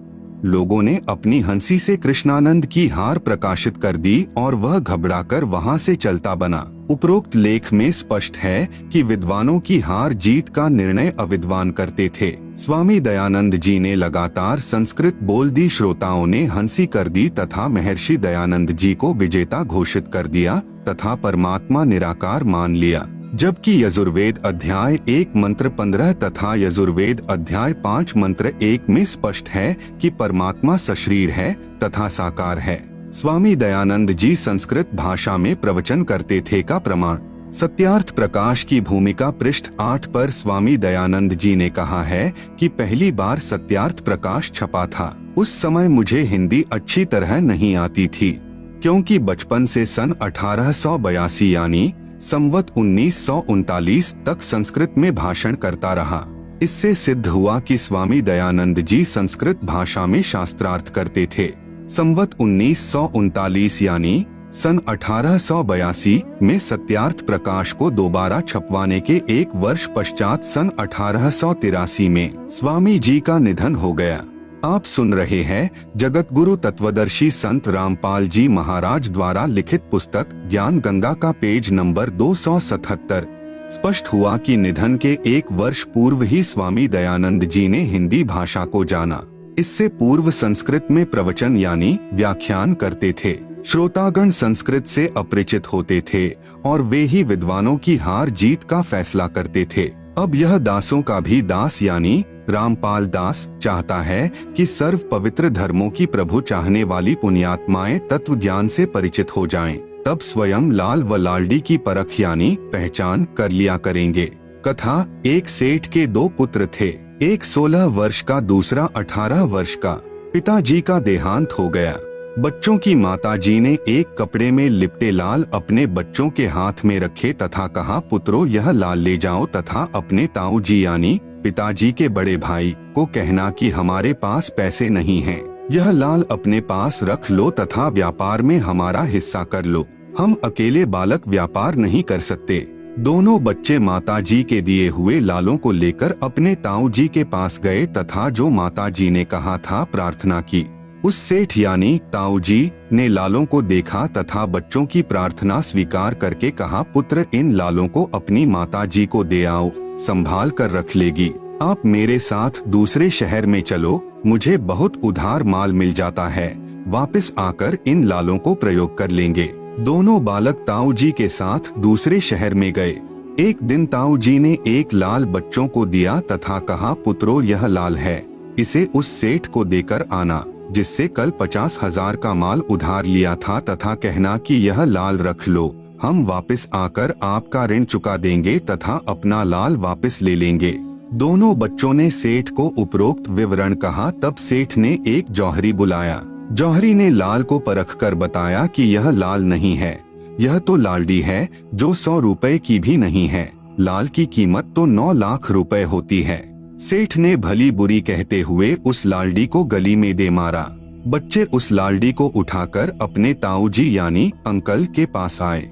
लोगों ने अपनी हंसी से कृष्णानंद की हार प्रकाशित कर दी और वह घबराकर वहां से चलता बना। उपरोक्त लेख में स्पष्ट है कि विद्वानों की हार जीत का निर्णय अविद्वान करते थे। स्वामी दयानंद जी ने लगातार संस्कृत बोल दी, श्रोताओं ने हंसी कर दी तथा महर्षि दयानंद जी को विजेता घोषित कर दिया तथा परमात्मा निराकार मान लिया। जबकि यजुर्वेद अध्याय 1 मंत्र 15 तथा यजुर्वेद अध्याय 5 मंत्र 1 में स्पष्ट है कि परमात्मा सशरीर है तथा साकार है। स्वामी दयानंद जी संस्कृत भाषा में प्रवचन करते थे का प्रमाण सत्यार्थ प्रकाश की भूमिका पृष्ठ 8 पर स्वामी दयानंद जी ने कहा है कि पहली बार सत्यार्थ प्रकाश छपा था। उस समय मुझे हिंदी अच्छी तरह नहीं आती थी, क्योंकि बचपन से सन 1882 यानी संवत 1939 तक संस्कृत में भाषण करता रहा। इससे सिद्ध हुआ कि स्वामी दयानंद जी संस्कृत भाषा में शास्त्रार्थ करते थे। संवत 1939 यानी सन 1882 में सत्यार्थ प्रकाश को दोबारा छपवाने के 1 वर्ष पश्चात सन 1883 में स्वामी जी का निधन हो गया। आप सुन रहे हैं जगत गुरु तत्वदर्शी संत रामपाल जी महाराज द्वारा लिखित पुस्तक ज्ञान गंगा का पेज नंबर 277। स्पष्ट हुआ कि निधन के 1 वर्ष पूर्व ही स्वामी दयानंद जी ने हिंदी भाषा को जाना। इससे पूर्व संस्कृत में प्रवचन यानी व्याख्यान करते थे। श्रोतागण संस्कृत से अपरिचित होते थे और वे ही विद्वानों की हार जीत का फैसला करते थे। अब यह दासों का भी दास यानी रामपाल दास चाहता है कि सर्व पवित्र धर्मों की प्रभु चाहने वाली पुण्यात्माएं तत्व ज्ञान से परिचित हो जाएं। तब स्वयं लाल व लालडी की परख यानी पहचान कर लिया करेंगे। कथा, एक सेठ के 2 पुत्र थे, एक 16 वर्ष का, दूसरा 18 वर्ष का। पिताजी का देहांत हो गया। बच्चों की माताजी ने एक कपड़े में लिपटे लाल अपने बच्चों के हाथ में रखे तथा कहा, पुत्रो यह लाल ले जाओ तथा अपने ताऊ जी यानी पिताजी के बड़े भाई को कहना कि हमारे पास पैसे नहीं हैं। यह लाल अपने पास रख लो तथा व्यापार में हमारा हिस्सा कर लो। हम अकेले बालक व्यापार नहीं कर सकते। दोनों बच्चे माताजी के दिए हुए लालों को लेकर अपने ताऊ जी के पास गए तथा जो माताजी ने कहा था प्रार्थना की। उस सेठ यानी ताऊ जी ने लालों को देखा तथा बच्चों की प्रार्थना स्वीकार करके कहा, पुत्र इन लालों को अपनी माताजी को दे आओ, संभाल कर रख लेगी। आप मेरे साथ दूसरे शहर में चलो, मुझे बहुत उधार माल मिल जाता है, वापस आकर इन लालों को प्रयोग कर लेंगे। दोनों बालक ताऊ जी के साथ दूसरे शहर में गए। एक दिन ताऊ जी ने एक लाल बच्चों को दिया तथा कहा, पुत्रो यह लाल है, इसे उस सेठ को देकर आना जिससे कल 50,000 का माल उधार लिया था तथा कहना कि यह लाल रख लो, हम वापस आकर आपका ऋण चुका देंगे तथा अपना लाल वापस ले लेंगे। दोनों बच्चों ने सेठ को उपरोक्त विवरण कहा। तब सेठ ने एक जौहरी बुलाया। जौहरी ने लाल को परख कर बताया कि यह लाल नहीं है, यह तो लालडी है जो 100 रुपए की भी नहीं है। लाल की कीमत तो 9 लाख रुपए होती है। सेठ ने भली बुरी कहते हुए उस लालडी को गली में दे मारा। बच्चे उस लालडी को उठाकर अपने ताऊ जी यानी अंकल के पास आए।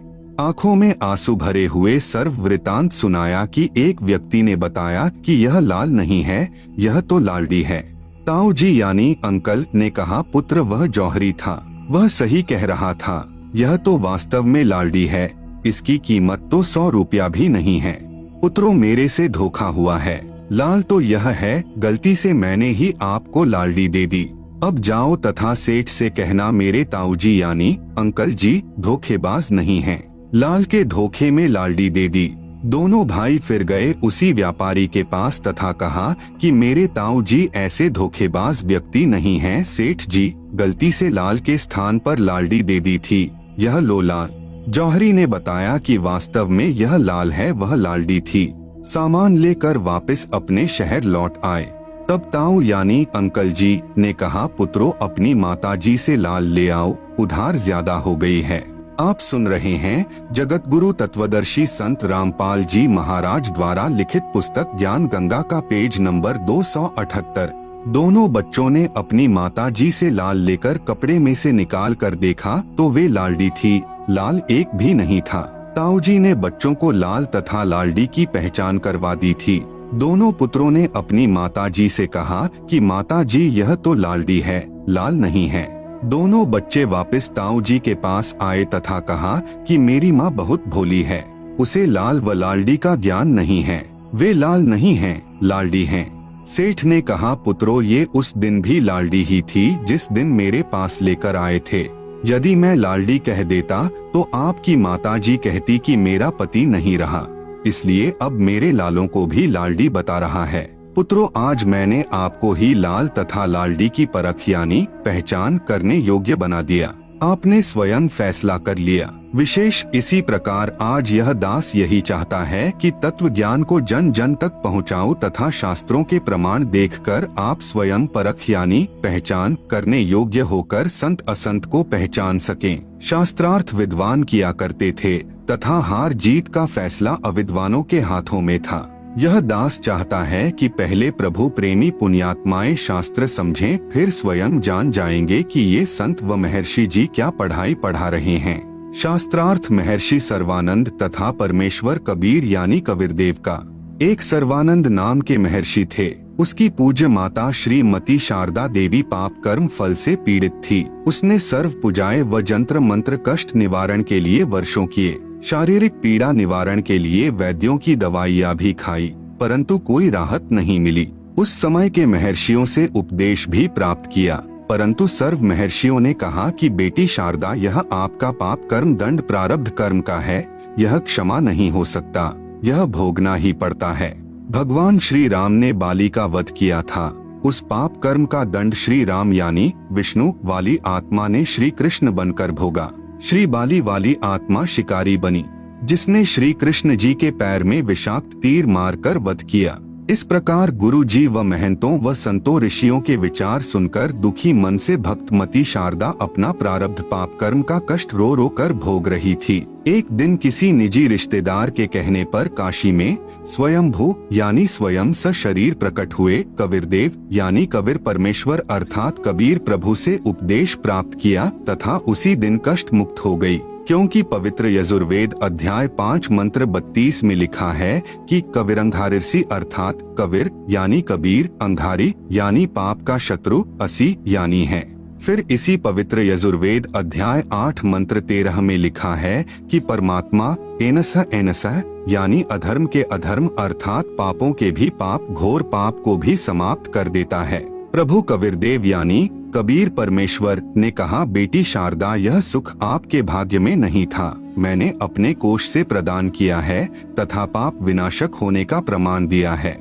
आंखों में आंसू भरे हुए सर्व वृतांत सुनाया कि एक व्यक्ति ने बताया कि यह लाल नहीं है, यह तो लालडी है। ताऊ जी यानी अंकल ने कहा, पुत्र वह जौहरी था, वह सही कह रहा था, यह तो वास्तव में लालडी है, इसकी कीमत तो 100 रुपया भी नहीं है। पुत्रों मेरे से धोखा हुआ है, लाल तो यह है, गलती से मैंने ही आपको लालडी दे दी। अब जाओ तथा सेठ से कहना मेरे ताऊ जी यानी अंकल जी धोखेबाज नहीं हैं, लाल के धोखे में लालडी दे दी। दोनों भाई फिर गए उसी व्यापारी के पास तथा कहा कि मेरे ताऊ जी ऐसे धोखेबाज व्यक्ति नहीं हैं, सेठ जी गलती से लाल के स्थान पर लालडी दे दी थी, यह लो लाल। जौहरी ने बताया कि वास्तव में यह लाल है, वह लालडी थी। सामान लेकर वापस अपने शहर लौट आए। तब ताऊ यानी अंकल जी ने कहा, पुत्रो अपनी माताजी से लाल ले आओ, उधार ज्यादा हो गई है। आप सुन रहे हैं जगत गुरु तत्वदर्शी संत रामपाल जी महाराज द्वारा लिखित पुस्तक ज्ञान गंगा का पेज नंबर 278। दोनों बच्चों ने अपनी माताजी से लाल लेकर कपड़े में से निकाल कर देखा तो वे लालडी थी, लाल एक भी नहीं था। ताऊ जी ने बच्चों को लाल तथा लालडी की पहचान करवा दी थी। दोनों पुत्रों ने अपनी माताजी से कहा कि माताजी यह तो लालडी है, लाल नहीं है। दोनों बच्चे वापस ताऊ जी के पास आए तथा कहा कि मेरी माँ बहुत भोली है, उसे लाल व लालडी का ज्ञान नहीं है, वे लाल नहीं हैं, लालडी हैं। सेठ ने कहा, पुत्रो ये उस दिन भी लालडी ही थी जिस दिन मेरे पास लेकर आए थे। यदि मैं लालडी कह देता तो आपकी माताजी कहती कि मेरा पति नहीं रहा, इसलिए अब मेरे लालों को भी लालडी बता रहा है। पुत्रों आज मैंने आपको ही लाल तथा लालडी की परख यानी पहचान करने योग्य बना दिया, आपने स्वयं फैसला कर लिया। विशेष इसी प्रकार आज यह दास यही चाहता है कि तत्व ज्ञान को जन जन तक पहुँचाऊं तथा शास्त्रों के प्रमाण देखकर आप स्वयं परख यानी पहचान करने योग्य होकर संत असंत को पहचान सकें। शास्त्रार्थ विद्वान किया करते थे तथा हार जीत का फैसला अविद्वानों के हाथों में था। यह दास चाहता है कि पहले प्रभु प्रेमी पुण्यात्माएं शास्त्र समझें, फिर स्वयं जान जाएंगे कि ये संत व महर्षि जी क्या पढ़ाई पढ़ा रहे हैं। शास्त्रार्थ महर्षि सर्वानंद तथा परमेश्वर कबीर यानी कबीरदेव का। एक सर्वानंद नाम के महर्षि थे। उसकी पूज्य माता श्रीमती शारदा देवी पाप कर्म फल से पीड़ित थी। उसने सर्व पूजाएं व जंत्र मंत्र कष्ट निवारण के लिए वर्षों किए। शारीरिक पीड़ा निवारण के लिए वैद्यों की दवाइयाँ भी खाई, परंतु कोई राहत नहीं मिली। उस समय के महर्षियों से उपदेश भी प्राप्त किया, परंतु सर्व महर्षियों ने कहा कि बेटी शारदा, यह आपका पाप कर्म दंड प्रारब्ध कर्म का है, यह क्षमा नहीं हो सकता, यह भोगना ही पड़ता है। भगवान श्री राम ने बाली का वध किया था। उस पाप कर्म का दंड श्री राम यानी विष्णु वाली आत्मा ने श्री कृष्ण बनकर भोगा। श्री बाली वाली आत्मा शिकारी बनी, जिसने श्री कृष्ण जी के पैर में विषाक्त तीर मारकर वध किया। इस प्रकार गुरु जी व महंतों व संतों ऋषियों के विचार सुनकर दुखी मन से भक्तमती शारदा अपना प्रारब्ध पाप कर्म का कष्ट रो रो कर भोग रही थी। एक दिन किसी निजी रिश्तेदार के कहने पर काशी में स्वयंभू यानी स्वयं स शरीर प्रकट हुए कबीरदेव यानी कबीर परमेश्वर अर्थात कबीर प्रभु से उपदेश प्राप्त किया तथा उसी दिन कष्ट मुक्त हो गई। क्योंकि पवित्र यजुर्वेद अध्याय 5 मंत्र 32 में लिखा है कि कबीरंघारिसी अर्थात कबीर यानी कबीर, अंघारी यानी पाप का शत्रु, असी यानी है। फिर इसी पवित्र यजुर्वेद अध्याय 8 मंत्र 13 में लिखा है कि परमात्मा एनसह एनसह यानी अधर्म के अधर्म अर्थात पापों के भी पाप, घोर पाप को भी समाप्त कर देता है। प्रभु कबीरदेव यानी कबीर परमेश्वर ने कहा, बेटी शारदा, यह सुख आपके भाग्य में नहीं था, मैंने अपने कोष से प्रदान किया है तथा पाप विनाशक होने का प्रमाण दिया है।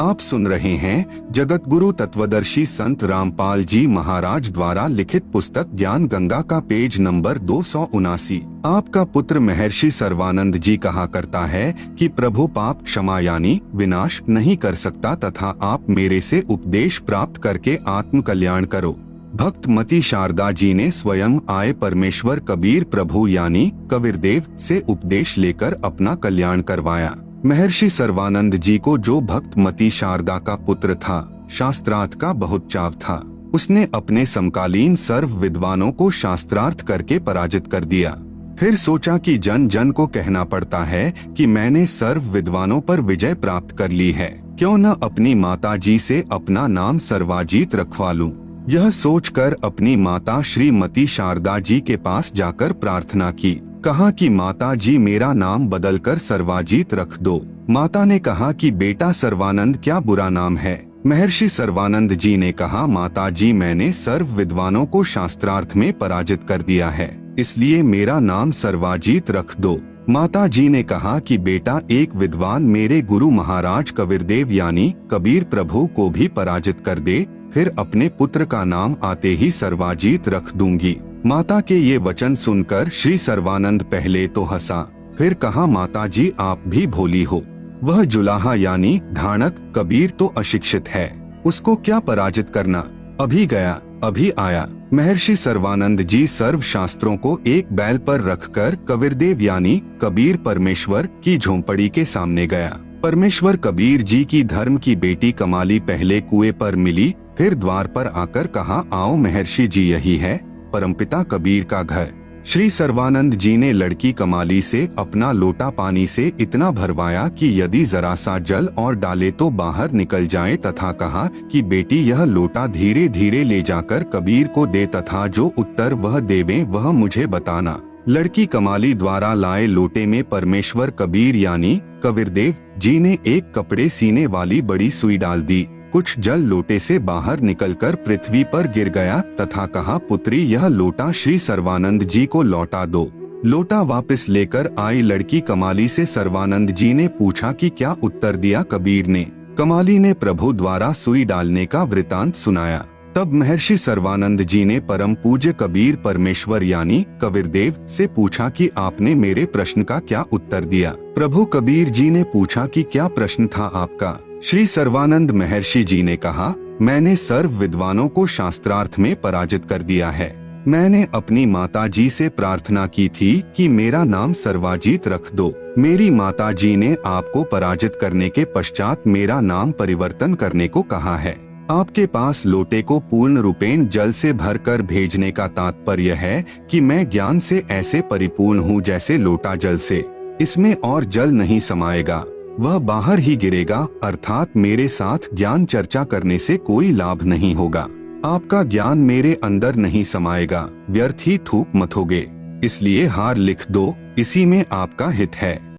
आप सुन रहे हैं जगत गुरु तत्वदर्शी संत रामपाल जी महाराज द्वारा लिखित पुस्तक ज्ञान गंगा का पेज नंबर 279। आपका पुत्र महर्षि सर्वानंद जी कहा करता है कि प्रभु पाप क्षमा यानी विनाश नहीं कर सकता तथा आप मेरे से उपदेश प्राप्त करके आत्म कल्याण करो। भक्तमती शारदा जी ने स्वयं आए परमेश्वर कबीर प्रभु यानी कबीरदेव से उपदेश लेकर अपना कल्याण करवाया। महर्षि सर्वानंद जी को जो भक्तमती शारदा का पुत्र था, शास्त्रार्थ का बहुत चाव था। उसने अपने समकालीन सर्व विद्वानों को शास्त्रार्थ करके पराजित कर दिया। फिर सोचा कि जन जन को कहना पड़ता है कि मैंने सर्व विद्वानों पर विजय प्राप्त कर ली है, क्यों न अपनी माता जी से अपना नाम सर्वाजीत रखवा लूं। यह सोचकर अपनी माता श्रीमती शारदा जी के पास जाकर प्रार्थना की। कहा कि माता जी मेरा नाम बदलकर सर्वाजीत रख दो। माता ने कहा कि बेटा सर्वानंद क्या बुरा नाम है। महर्षि सर्वानंद जी ने कहा, माता जी मैंने सर्व विद्वानों को शास्त्रार्थ में पराजित कर दिया है, इसलिए मेरा नाम सर्वाजीत रख दो। माता जी ने कहा कि बेटा एक विद्वान मेरे गुरु महाराज कबीरदेव यानी कबीर प्रभु को भी पराजित कर दे, फिर अपने पुत्र का नाम आते ही सर्वाजीत रख दूंगी। माता के ये वचन सुनकर श्री सर्वानंद पहले तो हंसा, फिर कहा, माता जी आप भी भोली हो। वह जुलाहा यानी धानक कबीर तो अशिक्षित है, उसको क्या पराजित करना। अभी गया अभी आया। महर्षि सर्वानंद जी सर्व शास्त्रों को एक बैल पर रखकर कबीरदेव यानी कबीर परमेश्वर की झोंपड़ी के सामने गया। परमेश्वर कबीर जी की धर्म की बेटी कमाली पहले कुएं पर मिली, फिर द्वार पर आकर कहा, आओ महर्षि जी, यही है परमपिता कबीर का घर। श्री सर्वानंद जी ने लड़की कमाली से अपना लोटा पानी से इतना भरवाया कि यदि जरा सा जल और डाले तो बाहर निकल जाए तथा कहा कि बेटी यह लोटा धीरे धीरे ले जाकर कबीर को दे तथा जो उत्तर वह देवे वह मुझे बताना। लड़की कमाली द्वारा लाए लोटे में परमेश्वर कबीर यानी कबीरदेव जी ने एक कपड़े सीने वाली बड़ी सुई डाल दी। कुछ जल लोटे से बाहर निकलकर पृथ्वी पर गिर गया तथा कहा, पुत्री यह लोटा श्री सर्वानंद जी को लौटा दो। लोटा वापस लेकर आई लड़की कमाली से सर्वानंद जी ने पूछा कि क्या उत्तर दिया कबीर ने। कमाली ने प्रभु द्वारा सुई डालने का वृतांत सुनाया। तब महर्षि सर्वानंद जी ने परम पूज्य कबीर परमेश्वर यानी कबीरदेव से पूछा कि आपने मेरे प्रश्न का क्या उत्तर दिया। प्रभु कबीर जी ने पूछा कि क्या प्रश्न था आपका। श्री सर्वानंद महर्षि जी ने कहा, मैंने सर्व विद्वानों को शास्त्रार्थ में पराजित कर दिया है। मैंने अपनी माता जी से प्रार्थना की थी कि मेरा नाम सर्वाजीत रख दो। मेरी माता जी ने आपको पराजित करने के पश्चात मेरा नाम परिवर्तन करने को कहा है। आपके पास लोटे को पूर्ण रूपेण जल से भरकर भेजने का तात्पर्य है कि मैं ज्ञान से ऐसे परिपूर्ण हूँ जैसे लोटा जल से, इसमें और जल नहीं समाएगा, वह बाहर ही गिरेगा, अर्थात मेरे साथ ज्ञान चर्चा करने से कोई लाभ नहीं होगा। आपका ज्ञान मेरे अंदर नहीं समाएगा, व्यर्थ ही थूक मथोगे, इसलिए हार लिख दो, इसी में आपका हित है।